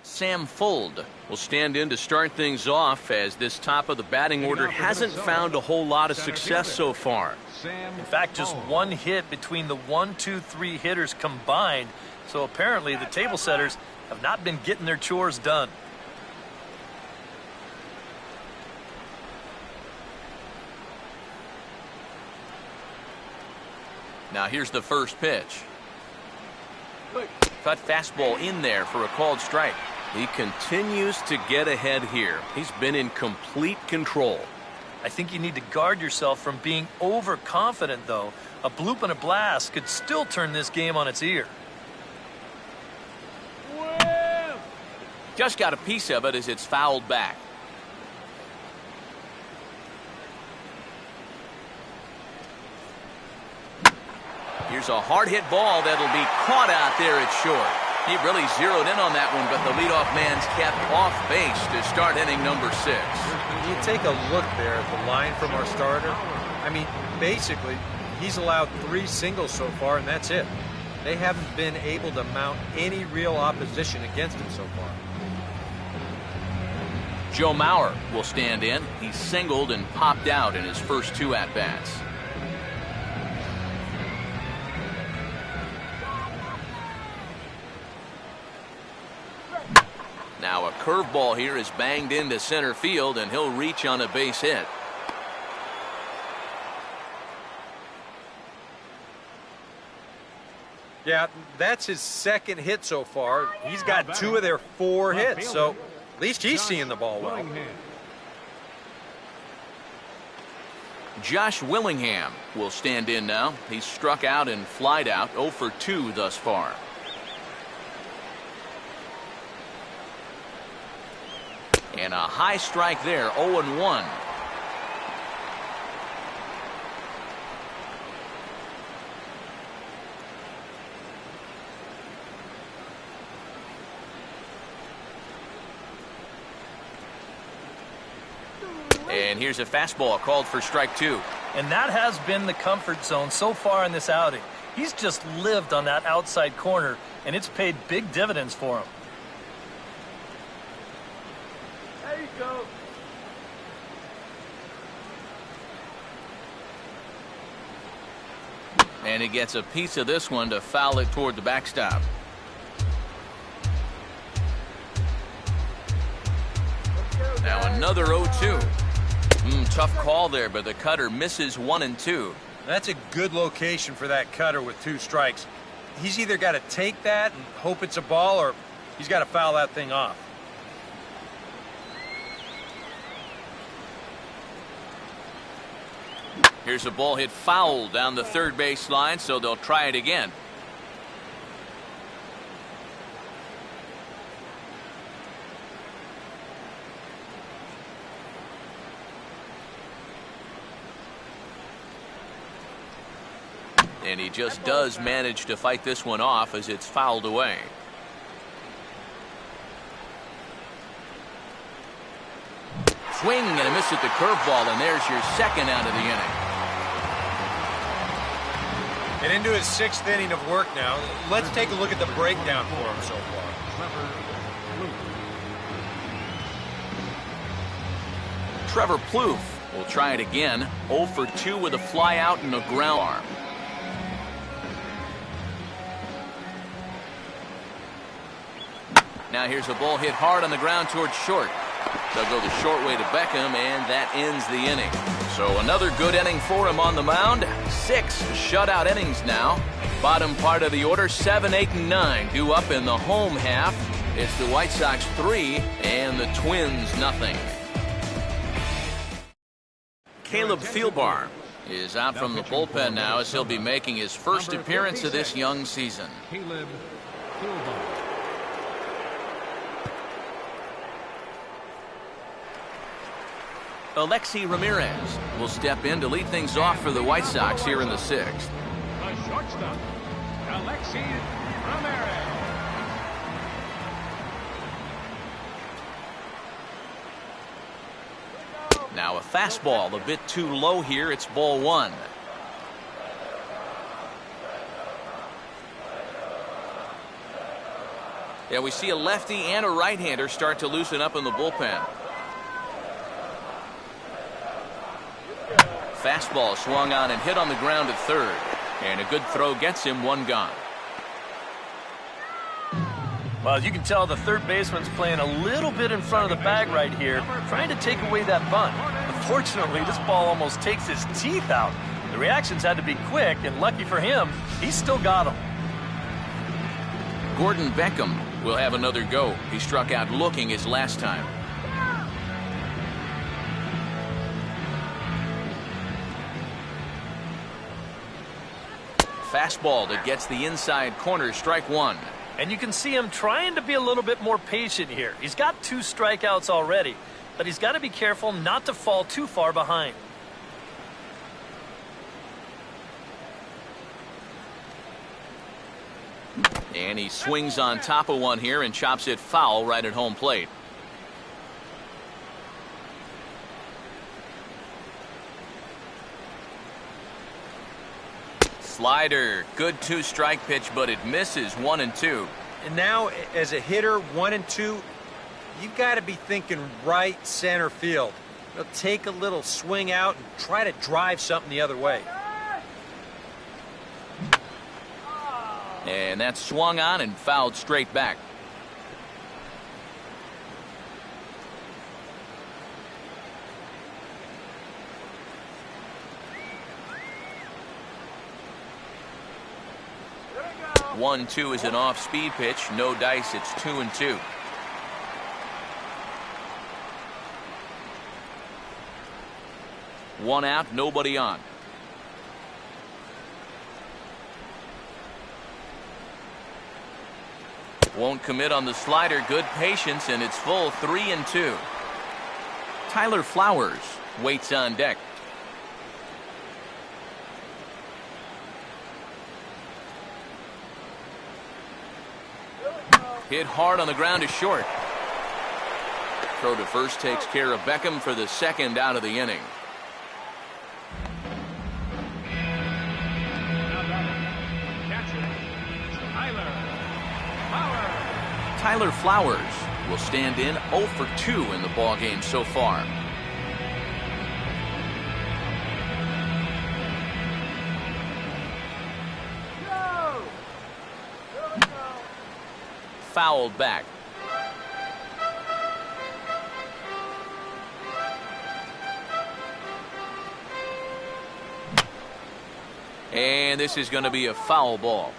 Sam Fuld will stand in to start things off, as this top of the batting order hasn't found a whole lot of success so far. In fact, just one hit between the 1, 2, 3 hitters combined. So apparently the table setters have not been getting their chores done. Now here's the first pitch. Cut fastball in there for a called strike. He continues to get ahead here. He's been in complete control. I think you need to guard yourself from being overconfident, though. A bloop and a blast could still turn this game on its ear. Just got a piece of it as it's fouled back. Here's a hard-hit ball that'll be caught out there at short. He really zeroed in on that one, but the leadoff man's kept off base to start inning number 6. You take a look there at the line from our starter. I mean, basically, he's allowed 3 singles so far, and that's it. They haven't been able to mount any real opposition against him so far. Joe Mauer will stand in. He singled and popped out in his first 2 at-bats. Now a curveball here is banged into center field, and he'll reach on a base hit. Yeah, that's his 2nd hit so far. He's got 2 of their 4 hits, so at least he's seeing the ball well. Josh Willingham will stand in now. He's struck out and flied out, 0 for 2 thus far. And a high strike there, 0-1. And here's a fastball called for strike 2. And that has been the comfort zone so far in this outing. He's just lived on that outside corner, and it's paid big dividends for him. There you go. And he gets a piece of this one to foul it toward the backstop. Now another 0-2. Tough call there, but the cutter misses 1 and 2. That's a good location for that cutter with 2 strikes. He's either got to take that and hope it's a ball, or he's got to foul that thing off. Here's a ball hit foul down the third base line, so they'll try it again. And he just does manage to fight this one off as it's fouled away. Swing and a miss at the curveball, and there's your 2nd out of the inning. And into his 6th inning of work now. Let's take a look at the breakdown for him so far. Trevor Plouffe will try it again. 0 for 2 with a fly out and a ground arm. Now here's a ball hit hard on the ground towards short. They'll go the short way to Beckham, and that ends the inning. So another good inning for him on the mound. 6 shutout innings now. Bottom part of the order, 7, 8, and 9 due up in the home half. It's the White Sox 3 and the Twins nothing. Caleb Thielbar is out from the bullpen now as he'll be making his first appearance of this young season. Caleb Thielbar. Alexi Ramirez will step in to lead things off for the White Sox here in the 6th. The shortstop, Alexi Ramirez. Now a fastball a bit too low here. It's ball 1. Yeah, we see a lefty and a right-hander start to loosen up in the bullpen. Fastball swung on and hit on the ground at third. And a good throw gets him 1 gone. Well, as you can tell, the third baseman's playing a little bit in front of the bag right here, trying to take away that bunt. Unfortunately, this ball almost takes his teeth out. The reactions had to be quick, and lucky for him, he still got them. Gordon Beckham We'll have another go. He struck out looking his last time. Fastball that gets the inside corner, strike one. And you can see him trying to be a little bit more patient here. He's got 2 strikeouts already, but he's got to be careful not to fall too far behind. And he swings on top of one here and chops it foul right at home plate. Slider, good 2-strike pitch, but it misses 1-2. And now, as a hitter, 1-2, you've got to be thinking right center field. They'll take a little swing out and try to drive something the other way. And that's swung on and fouled straight back. One, two is an off-speed pitch. No dice. It's 2-2. One out, nobody on. Won't commit on the slider. Good patience, and it's full 3-2. Tyler Flowers waits on deck. Hit hard on the ground is short. Throw to first takes care of Beckham for the second out of the inning. Tyler Flowers will stand in 0 for 2 in the ballgame so far. Fouled back. And this is going to be a foul ball.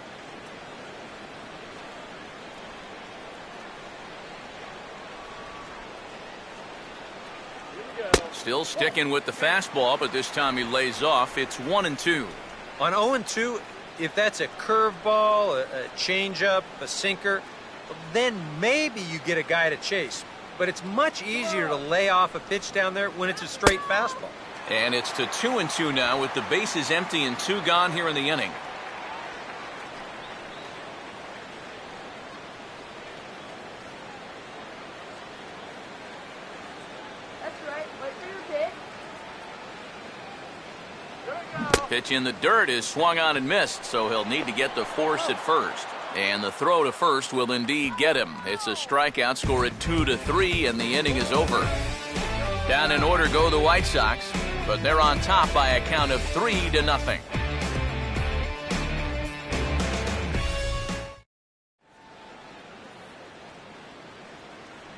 Still sticking with the fastball, but this time he lays off. It's 1-2. On 0-2, if that's a curveball, a changeup, a sinker, then maybe you get a guy to chase. But it's much easier to lay off a pitch down there when it's a straight fastball. And it's to 2-2 now with the bases empty and 2 gone here in the inning. Pitch in the dirt is swung on and missed, so he'll need to get the force at first. And the throw to first will indeed get him. It's a strikeout, score at 2-3, and the inning is over. Down in order go the White Sox, but they're on top by a count of 3-0.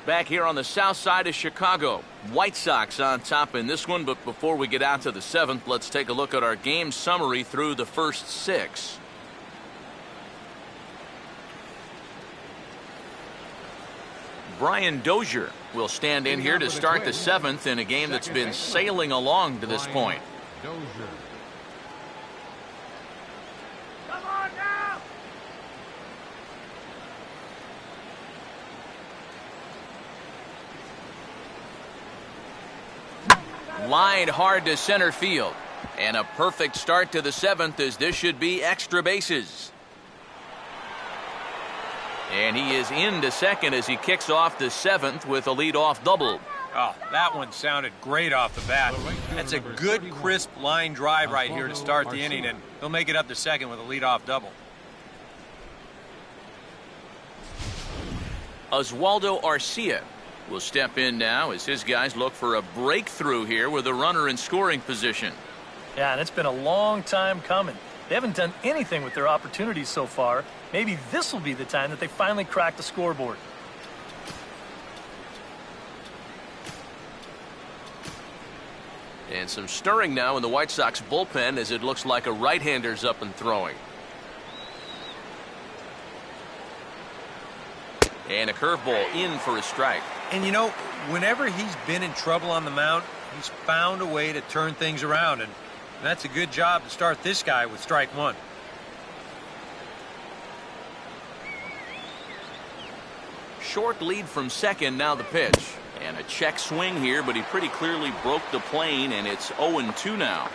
Back here on the south side of Chicago, White Sox on top in this one, but before we get out to the 7th, let's take a look at our game summary through the first 6. Brian Dozier will stand in here to start the 7th in a game that's been sailing along to this point. Lined hard to center field. And a perfect start to the 7th, as this should be extra bases. And he is into second as he kicks off the 7th with a leadoff double. Oh, that one sounded great off the bat. That's a good, crisp line drive right here to start the inning, and he'll make it up to second with a leadoff double. Oswaldo Arcia will step in now as his guys look for a breakthrough here with a runner in scoring position. Yeah, and it's been a long time coming. They haven't done anything with their opportunities so far. Maybe this will be the time that they finally crack the scoreboard. And some stirring now in the White Sox bullpen as it looks like a right-hander's up and throwing. And a curveball in for a strike. And you know, whenever he's been in trouble on the mound, he's found a way to turn things around, and that's a good job to start this guy with strike one. Short lead from second, now the pitch. And a check swing here, but he pretty clearly broke the plane, and it's 0-2 now.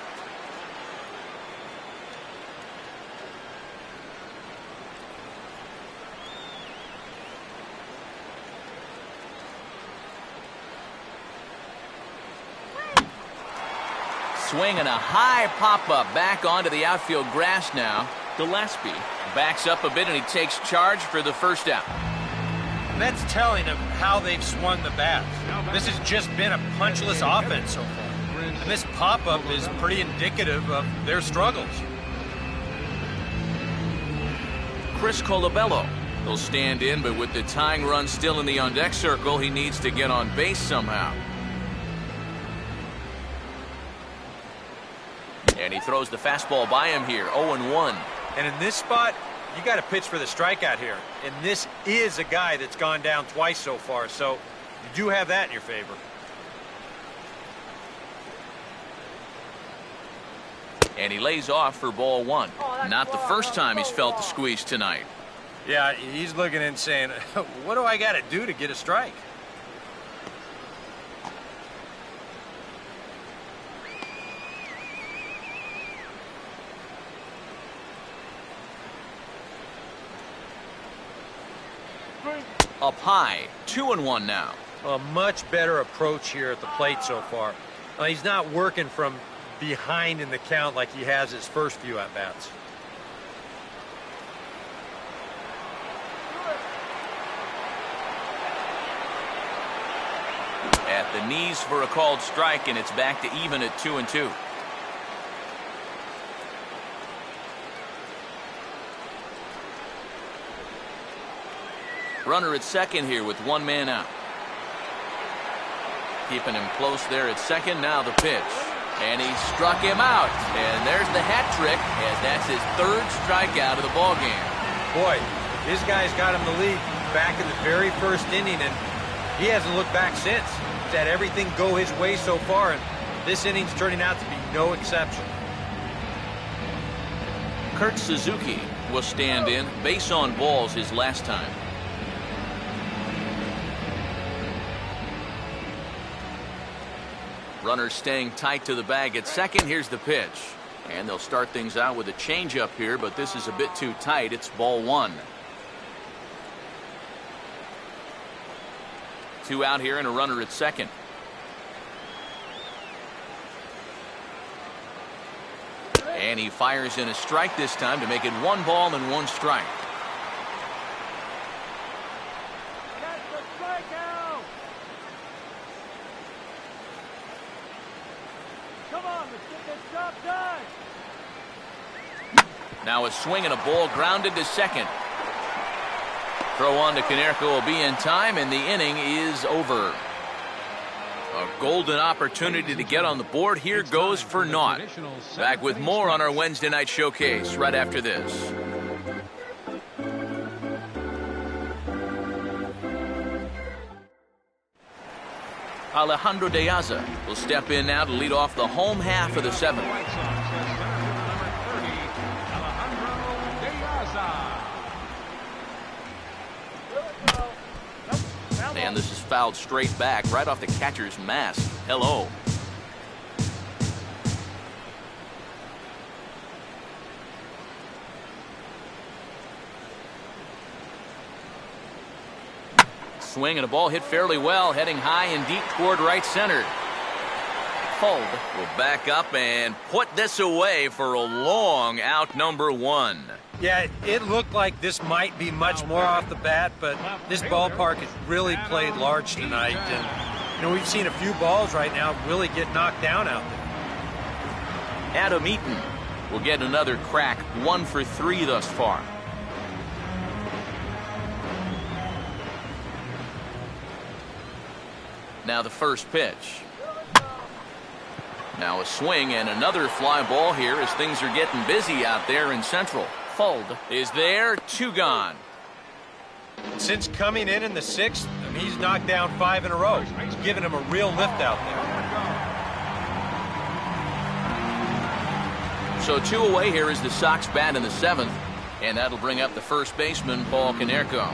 Swing and a high pop-up back onto the outfield grass now. Gillespie backs up a bit, and he takes charge for the first out. That's telling of how they've swung the bats. This has just been a punchless offense so far. And this pop-up is pretty indicative of their struggles. Chris Colabello will stand in, but with the tying run still in the on-deck circle, he needs to get on base somehow. And he throws the fastball by him here, 0-1. And in this spot, you got to pitch for the strikeout here. And this is a guy that's gone down twice so far, so you do have that in your favor. And he lays off for ball one. Not the first time he's felt the squeeze tonight. Yeah, he's looking and saying, what do I got to do to get a strike? Up high, 2-1 now. A much better approach here at the plate so far. He's not working from behind in the count like he has his first few at-bats. At the knees for a called strike, and it's back to even at 2-2. Runner at second here with one man out. Keeping him close there at second. Now the pitch. And he struck him out. And there's the hat trick, as that's his third strikeout of the ballgame. Boy, this guy's got him the lead back in the very first inning, and he hasn't looked back since. He's had everything go his way so far, and this inning's turning out to be no exception. Kurt Suzuki will stand in. Base on balls his last time. Runner staying tight to the bag at second. Here's the pitch. And they'll start things out with a changeup here, but this is a bit too tight. It's ball one. 2 out here and a runner at second. And he fires in a strike this time to make it 1 ball and 1 strike. Now a swing and a ball grounded to second. Throw on to Konerko will be in time, and the inning is over. A golden opportunity to get on the board. Here goes for naught. Back with more on our Wednesday night showcase right after this. Alejandro De Aza will step in now to lead off the home half of the 7th. And this is fouled straight back, right off the catcher's mask. Hello. Swing and a ball hit fairly well, heading high and deep toward right center. Hull will back up and put this away for a long out, number 1. Yeah, it looked like this might be much more off the bat, but this ballpark has really played large tonight. And, you know, we've seen a few balls right now really get knocked down out there. Adam Eaton will get another crack, 1 for 3 thus far. Now the first pitch. Now a swing and another fly ball here as things are getting busy out there in Central. Fuld is there, 2 gone. Since coming in the 6th, I mean, he's knocked down 5 in a row, giving him a real lift out there. So 2 away. Here is the Sox bat in the 7th, and that'll bring up the first baseman, Paul Konerko.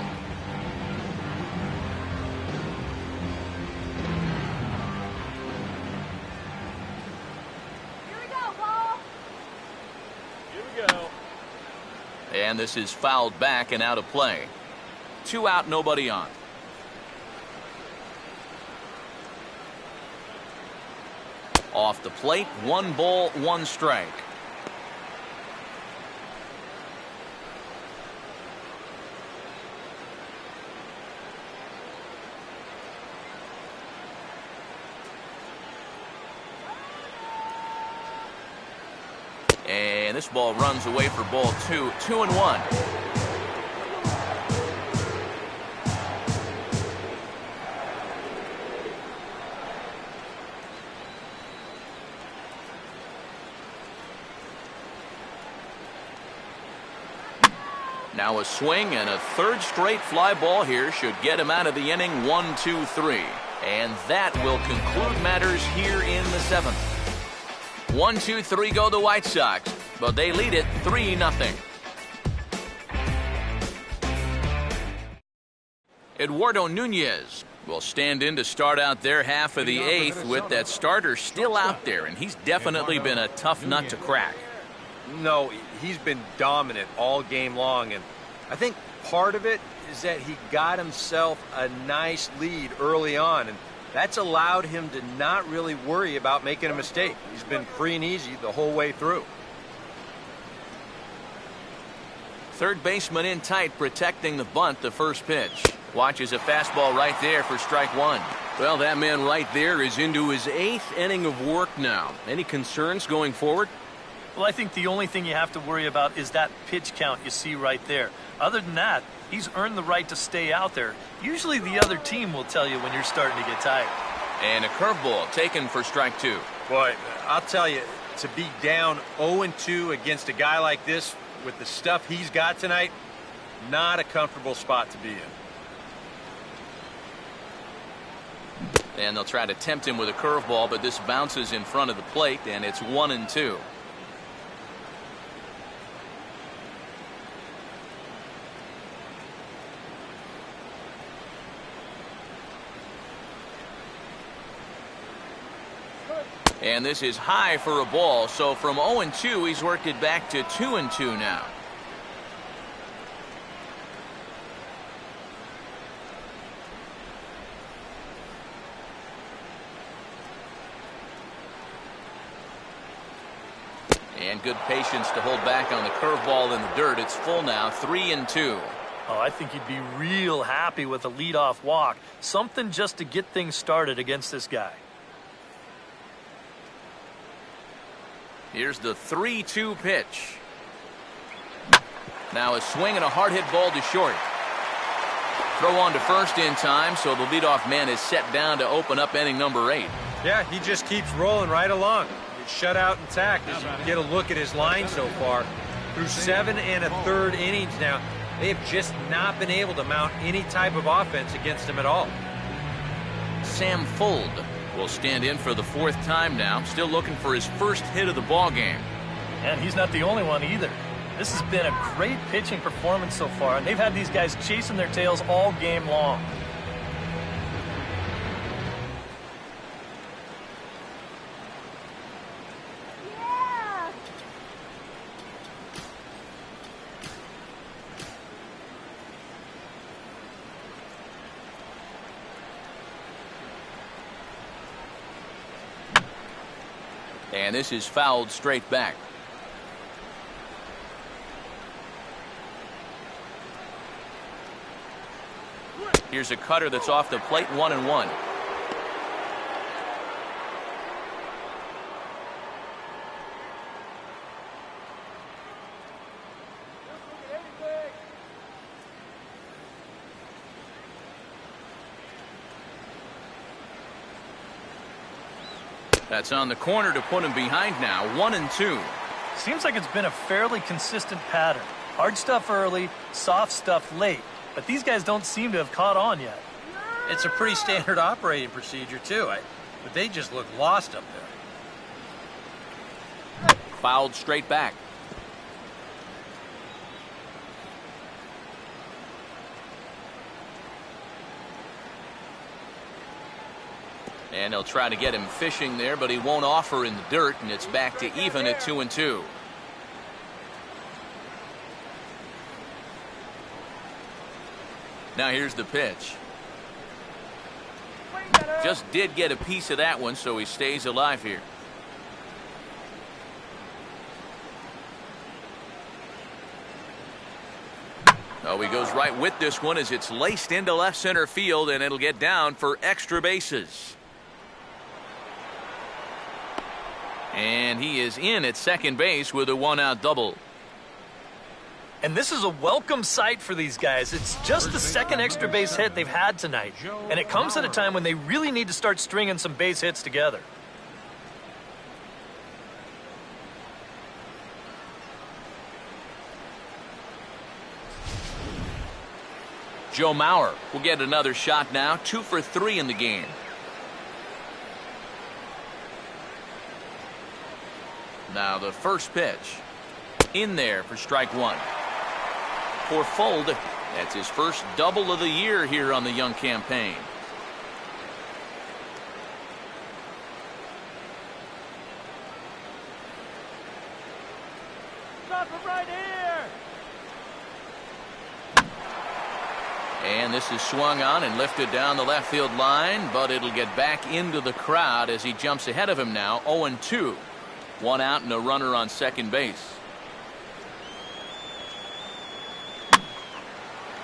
And this is fouled back and out of play. 2 out, nobody on. Off the plate, 1 ball, 1 strike. And this ball runs away for ball 2, 2-1. Now a swing and a 3rd straight fly ball here should get him out of the inning. 1-2-3. And that will conclude matters here in the 7th. 1-2-3 go the White Sox, but they lead it 3-0. Eduardo Nunez will stand in to start out their half of the 8th with that starter still out there, and he's definitely been a tough nut to crack. No, he's been dominant all game long, and I think part of it is that he got himself a nice lead early on, and that's allowed him to not really worry about making a mistake. He's been free and easy the whole way through. Third baseman in tight, protecting the bunt. The first pitch. Watches a fastball right there for strike 1. Well, that man right there is into his 8th inning of work now. Any concerns going forward? Well, I think the only thing you have to worry about is that pitch count you see right there. Other than that, he's earned the right to stay out there. Usually the other team will tell you when you're starting to get tired. And a curveball taken for strike 2. Boy, I'll tell you, to be down 0-2 against a guy like this with the stuff he's got tonight, not a comfortable spot to be in. And they'll try to tempt him with a curveball, but this bounces in front of the plate, and it's 1-2. And this is high for a ball, so from 0-2, he's worked it back to 2-2 now. And good patience to hold back on the curveball in the dirt. It's full now, 3-2. Oh, I think you'd be real happy with a leadoff walk. Something just to get things started against this guy. Here's the 3-2 pitch. Now a swing and a hard hit ball to short. Throw on to first in time, so the leadoff man is set down to open up inning number 8. Yeah, he just keeps rolling right along. It's shut out intact as you can get a look at his line so far. Through 7 1/3 innings now, they have just not been able to mount any type of offense against him at all. Sam Fuld will stand in for the 4th time now, still looking for his first hit of the ball game. And he's not the only one either. This has been a great pitching performance so far, and they've had these guys chasing their tails all game long. And this is fouled straight back. Here's a cutter that's off the plate, 1-1. That's on the corner to put him behind now, 1-2. Seems like it's been a fairly consistent pattern. Hard stuff early, soft stuff late. but these guys don't seem to have caught on yet. It's a pretty standard operating procedure, too. But they just look lost up there. Fouled straight back. And they'll try to get him fishing there, but he won't offer in the dirt, and it's back to even at 2-2. Now here's the pitch. Just did get a piece of that one, so he stays alive here. Oh, he goes right with this one as it's laced into left center field, and it'll get down for extra bases. And he is in at second base with a one-out double. And this is a welcome sight for these guys. It's just the second extra base hit they've had tonight. And it comes at a time when they really need to start stringing some base hits together. Joe Mauer will get another shot now, 2 for 3 in the game. Now the first pitch. In there for strike one. For Fold, that's his first double of the year here on the young campaign. Stop him right here! And this is swung on and lifted down the left field line, but it'll get back into the crowd as he jumps ahead of him now, 0-2. One out and a runner on second base.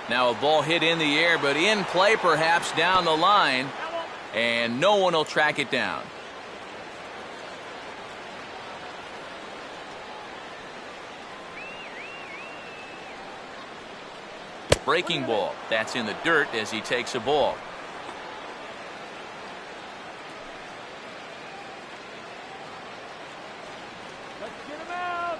Now a ball hit in the air, but in play perhaps down the line, and no one will track it down. Breaking ball. That's in the dirt as he takes a ball. Let's get him out!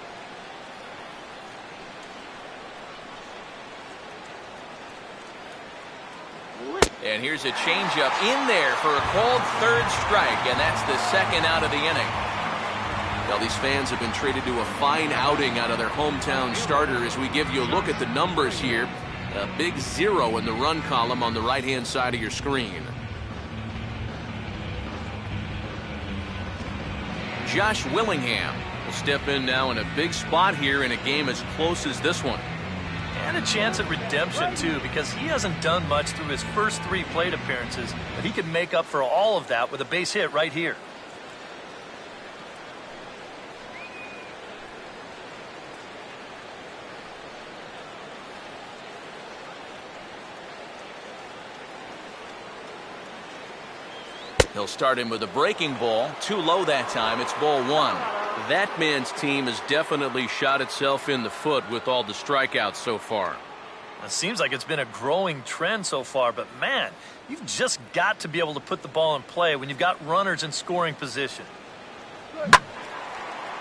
And here's a changeup in there for a called third strike, and that's the second out of the inning. Now these fans have been treated to a fine outing out of their hometown starter as we give you a look at the numbers here. A big 0 in the run column on the right-hand side of your screen. Josh Willingham will step in now in a big spot here in a game as close as this one. And a chance at redemption, too, because he hasn't done much through his first 3 plate appearances, but he can make up for all of that with a base hit right here. He'll start him with a breaking ball. Too low that time. It's ball 1. That man's team has definitely shot itself in the foot with all the strikeouts so far. It seems like it's been a growing trend so far, but man, you've just got to be able to put the ball in play when you've got runners in scoring position.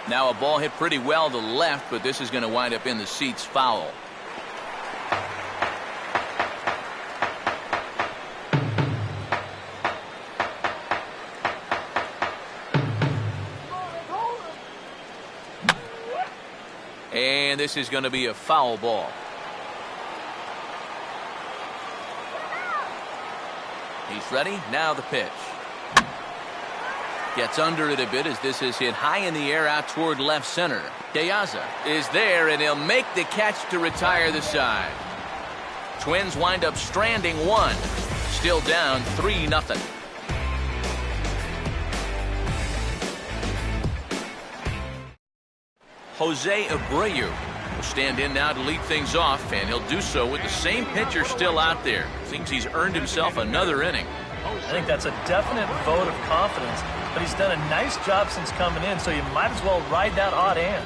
Now a ball hit pretty well to left, but this is going to wind up in the seats foul. And this is going to be a foul ball. He's ready. Now the pitch. Gets under it a bit as this is hit high in the air out toward left center. De Aza is there, and he'll make the catch to retire the side. Twins wind up stranding 1. Still down 3-0. Jose Abreu will stand in now to lead things off, and he'll do so with the same pitcher still out there. Seems he's earned himself another inning. I think that's a definite vote of confidence, but he's done a nice job since coming in, so you might as well ride that hot hand.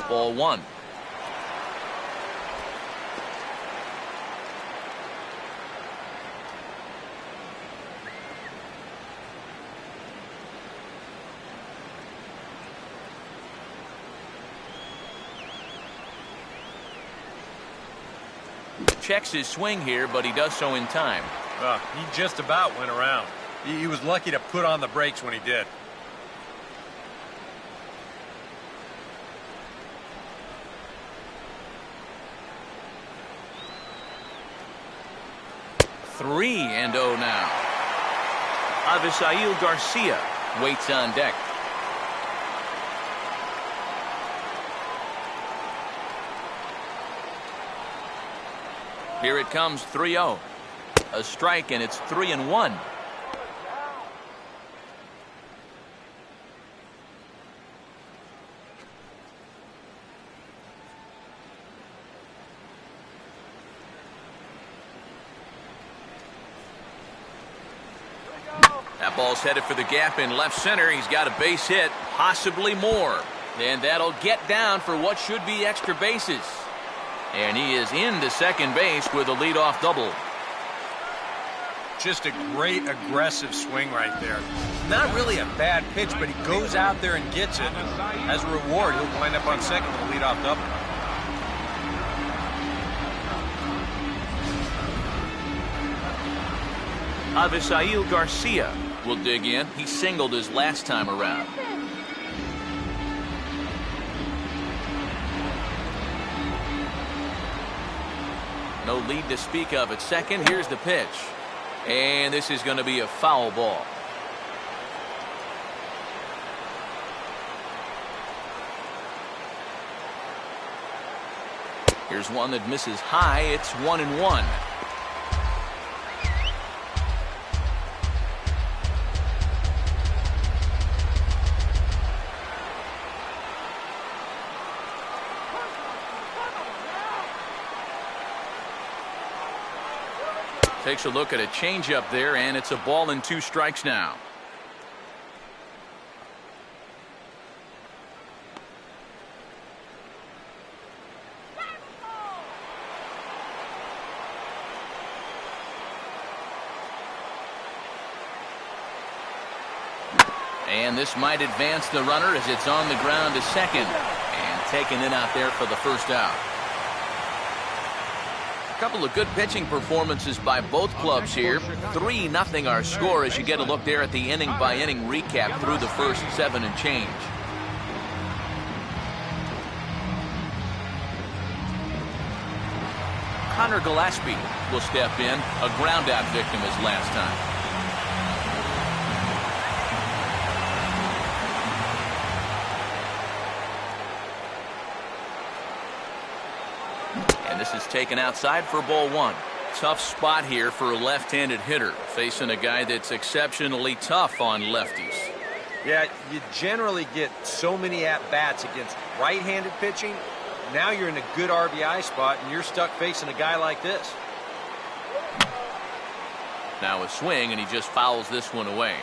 Ball 1. checks his swing here, but he does so in time. He just about went around. He was lucky to put on the brakes when he did. Three and oh now. Avisail Garcia waits on deck. Here it comes, 3-0. A strike, and it's 3-1. That ball's headed for the gap in left center. He's got a base hit, possibly more. And that'll get down for what should be extra bases. And he is into second base with a leadoff double. Just a great aggressive swing right there. Not really a bad pitch, but he goes out there and gets it. And as a reward, he'll wind up on second with a leadoff double. Avisail Garcia will dig in. He singled his last time around. No lead to speak of at second. Here's the pitch. And this is going to be a foul ball. Here's one that misses high. It's 1-1. Takes a look at a changeup there, and it's a ball and 2 strikes now. And this might advance the runner as it's on the ground to second. And taken in out there for the first out. A couple of good pitching performances by both clubs here. 3-0 our score as you get a look there at the inning-by-inning recap through the first 7 and change. Connor Gillespie will step in, a ground-out victim as last time. And this is taken outside for ball 1. Tough spot here for a left-handed hitter, facing a guy that's exceptionally tough on lefties. Yeah, you generally get so many at-bats against right-handed pitching. Now you're in a good RBI spot, and you're stuck facing a guy like this. Now a swing, and he just fouls this one away.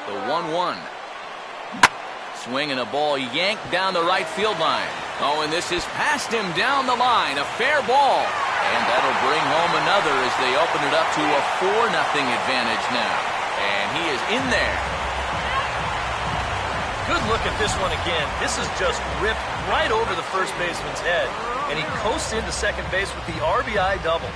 The 1-1. Swing and a ball yanked down the right field line. Oh, and this is past him down the line. A fair ball. And that'll bring home another as they open it up to a 4-0 advantage now. And he is in there. Good look at this one again. This is just ripped right over the first baseman's head. And he coasts into second base with the RBI double.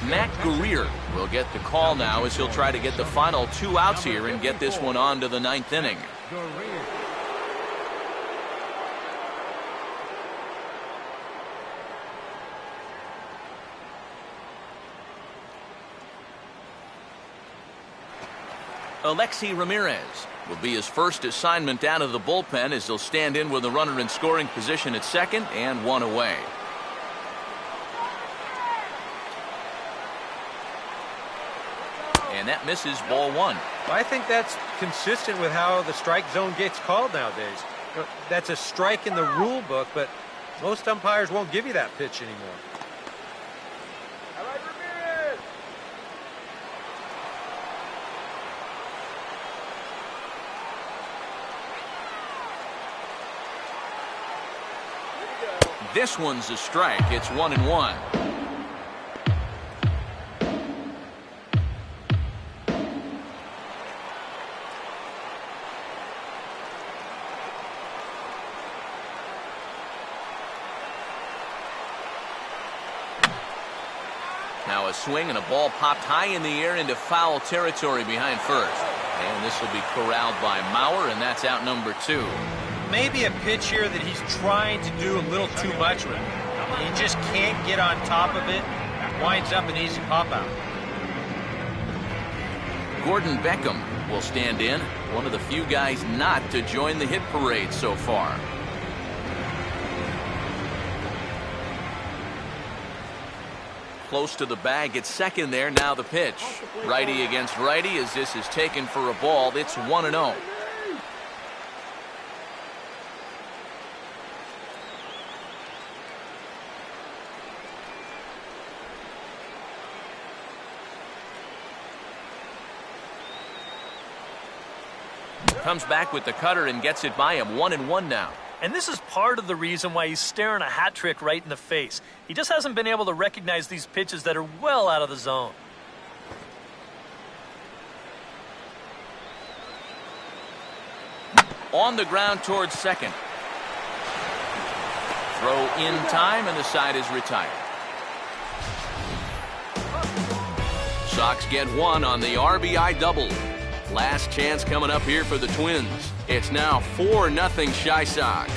Matt Guerrier will get the call now as he'll try to get the final 2 outs here and get this one on to the 9th inning. Alexi Ramirez will be his first assignment out of the bullpen as he'll stand in with a runner in scoring position at second and 1 away. And that misses ball 1. I think that's consistent with how the strike zone gets called nowadays. That's a strike in the rule book, but most umpires won't give you that pitch anymore. This one's a strike. It's 1-1. Now a swing and a ball popped high in the air into foul territory behind first. And this will be corralled by Mauer, and that's out number 2. Maybe a pitch here that he's trying to do a little too much with. He just can't get on top of it. Winds up an easy pop-out. Gordon Beckham will stand in, one of the few guys not to join the hit parade so far. Close to the bag at second there. Now the pitch. Righty against righty as this is taken for a ball. It's 1-0. Comes back with the cutter and gets it by him. 1-1 now. And this is part of the reason why he's staring a hat trick right in the face. He just hasn't been able to recognize these pitches that are well out of the zone. On the ground towards second. Throw in time, and the side is retired. Sox get one on the RBI double. Last chance coming up here for the Twins. It's now 4-0 Shy Sox.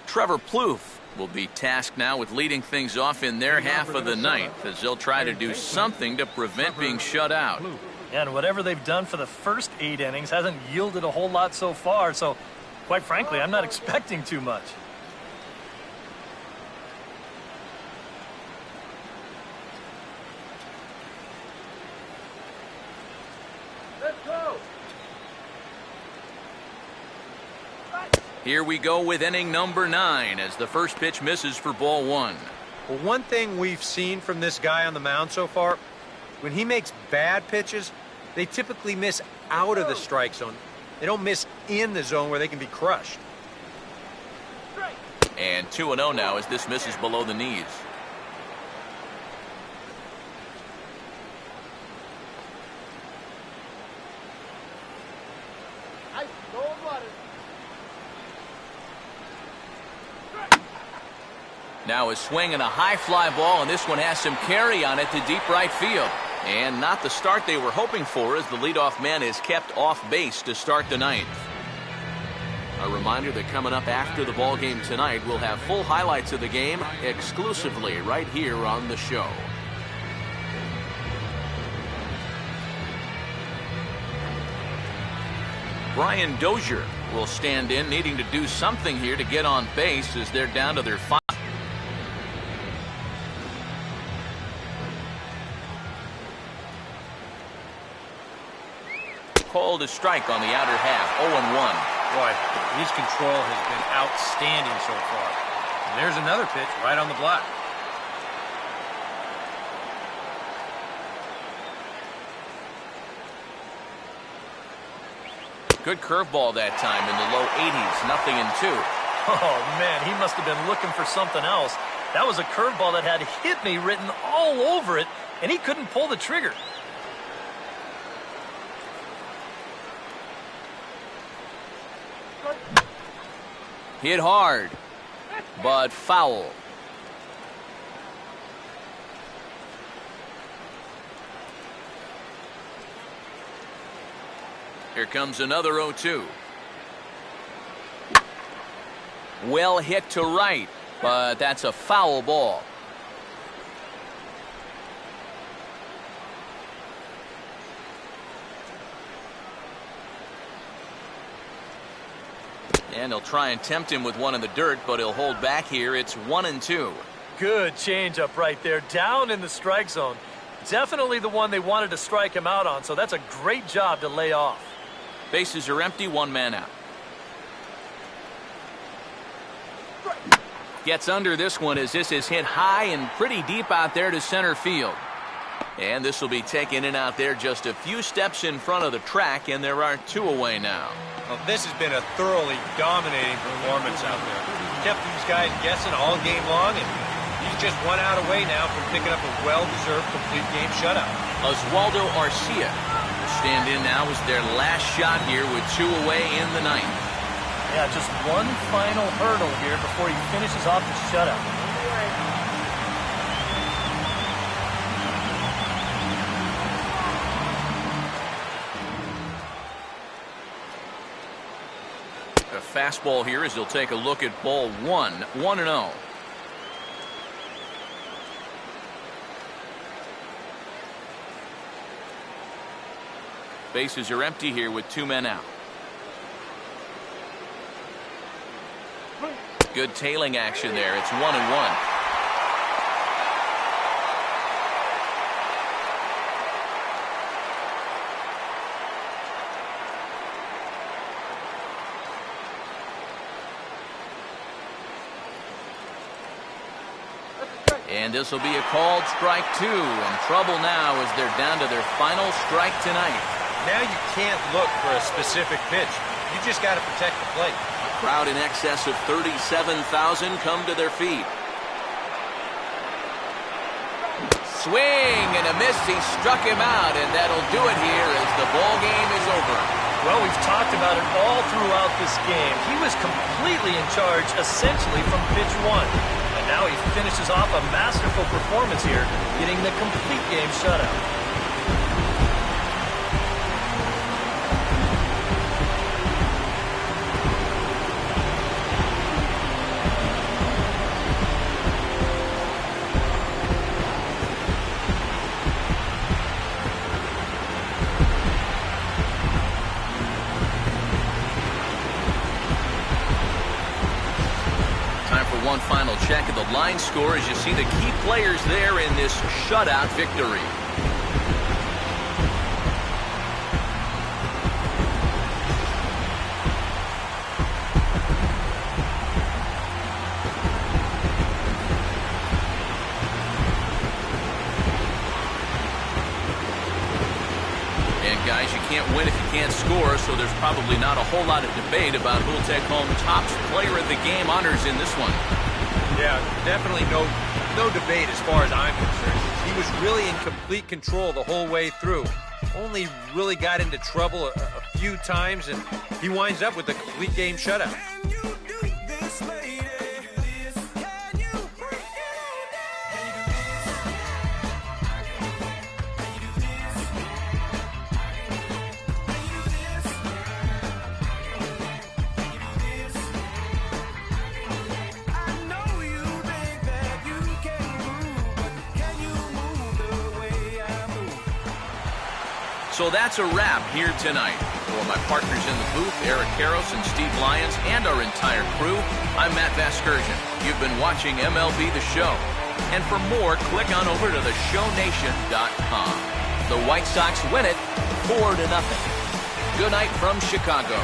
Trevor Plouffe will be tasked now with leading things off in their half of the ninth as they'll try to do something to prevent being shut out. And whatever they've done for the first 8 innings hasn't yielded a whole lot so far, so quite frankly, I'm not expecting too much. Here we go with inning number 9 as the first pitch misses for ball 1. Well, one thing we've seen from this guy on the mound so far, when he makes bad pitches, they typically miss out of the strike zone. They don't miss in the zone where they can be crushed. And 2-0 now as this misses below the knees. Now a swing and a high fly ball, and this one has some carry on it to deep right field. And not the start they were hoping for as the leadoff man is kept off base to start the ninth. A reminder that coming up after the ball game tonight, we'll have full highlights of the game exclusively right here on the show. Brian Dozier will stand in, needing to do something here to get on base as they're down to their 5. Called a strike on the outer half. 0-1. Boy, his control has been outstanding so far. And there's another pitch right on the block. Good curveball that time in the low 80s. 0-2. Oh, man, he must have been looking for something else. That was a curveball that had "hit me" written all over it, and he couldn't pull the trigger. Hit hard, but foul. Here comes another 0-2. Well hit to right, but that's a foul ball. And he'll try and tempt him with one in the dirt, but he'll hold back here. It's 1-2. Good changeup right there, down in the strike zone. Definitely the one they wanted to strike him out on, so that's a great job to lay off. Bases are empty, 1 man out. Gets under this one as this is hit high and pretty deep out there to center field. And this will be taken in out there just a few steps in front of the track, and there are 2 away now. Well, this has been a thoroughly dominating performance out there. Kept these guys guessing all game long, and he's just 1 out away now from picking up a well-deserved complete game shutout. Oswaldo Arcia will stand in now as their last shot here with 2 away in the ninth. Yeah, just one final hurdle here before he finishes off the shutout. A fastball here as he'll take a look at ball one. 1-0. Bases are empty here with 2 men out. Good tailing action there. It's 1-1. And this will be a called strike 2. And trouble now as they're down to their final strike tonight. Now you can't look for a specific pitch. You just got to protect the plate. Crowd in excess of 37,000 come to their feet. Swing and a miss. He struck him out, and that'll do it here as the ball game is over. Well, we've talked about it all throughout this game. He was completely in charge, essentially, from pitch 1. And now he finishes off a masterful performance here, getting the complete game shutout. One final check of the line score as you see the key players there in this shutout victory. Guys, you can't win if you can't score, so there's probably not a whole lot of debate about who'll take home top player of the game honors in this one. Yeah, definitely no debate as far as I'm concerned. He was really in complete control the whole way through. Only really got into trouble a few times, and he winds up with a complete game shutout. So that's a wrap here tonight. For my partners in the booth, Eric Karros and Steve Lyons, and our entire crew, I'm Matt Vasgersian. You've been watching MLB The Show. And for more, click on over to theshownation.com. The White Sox win it 4-0. Good night from Chicago.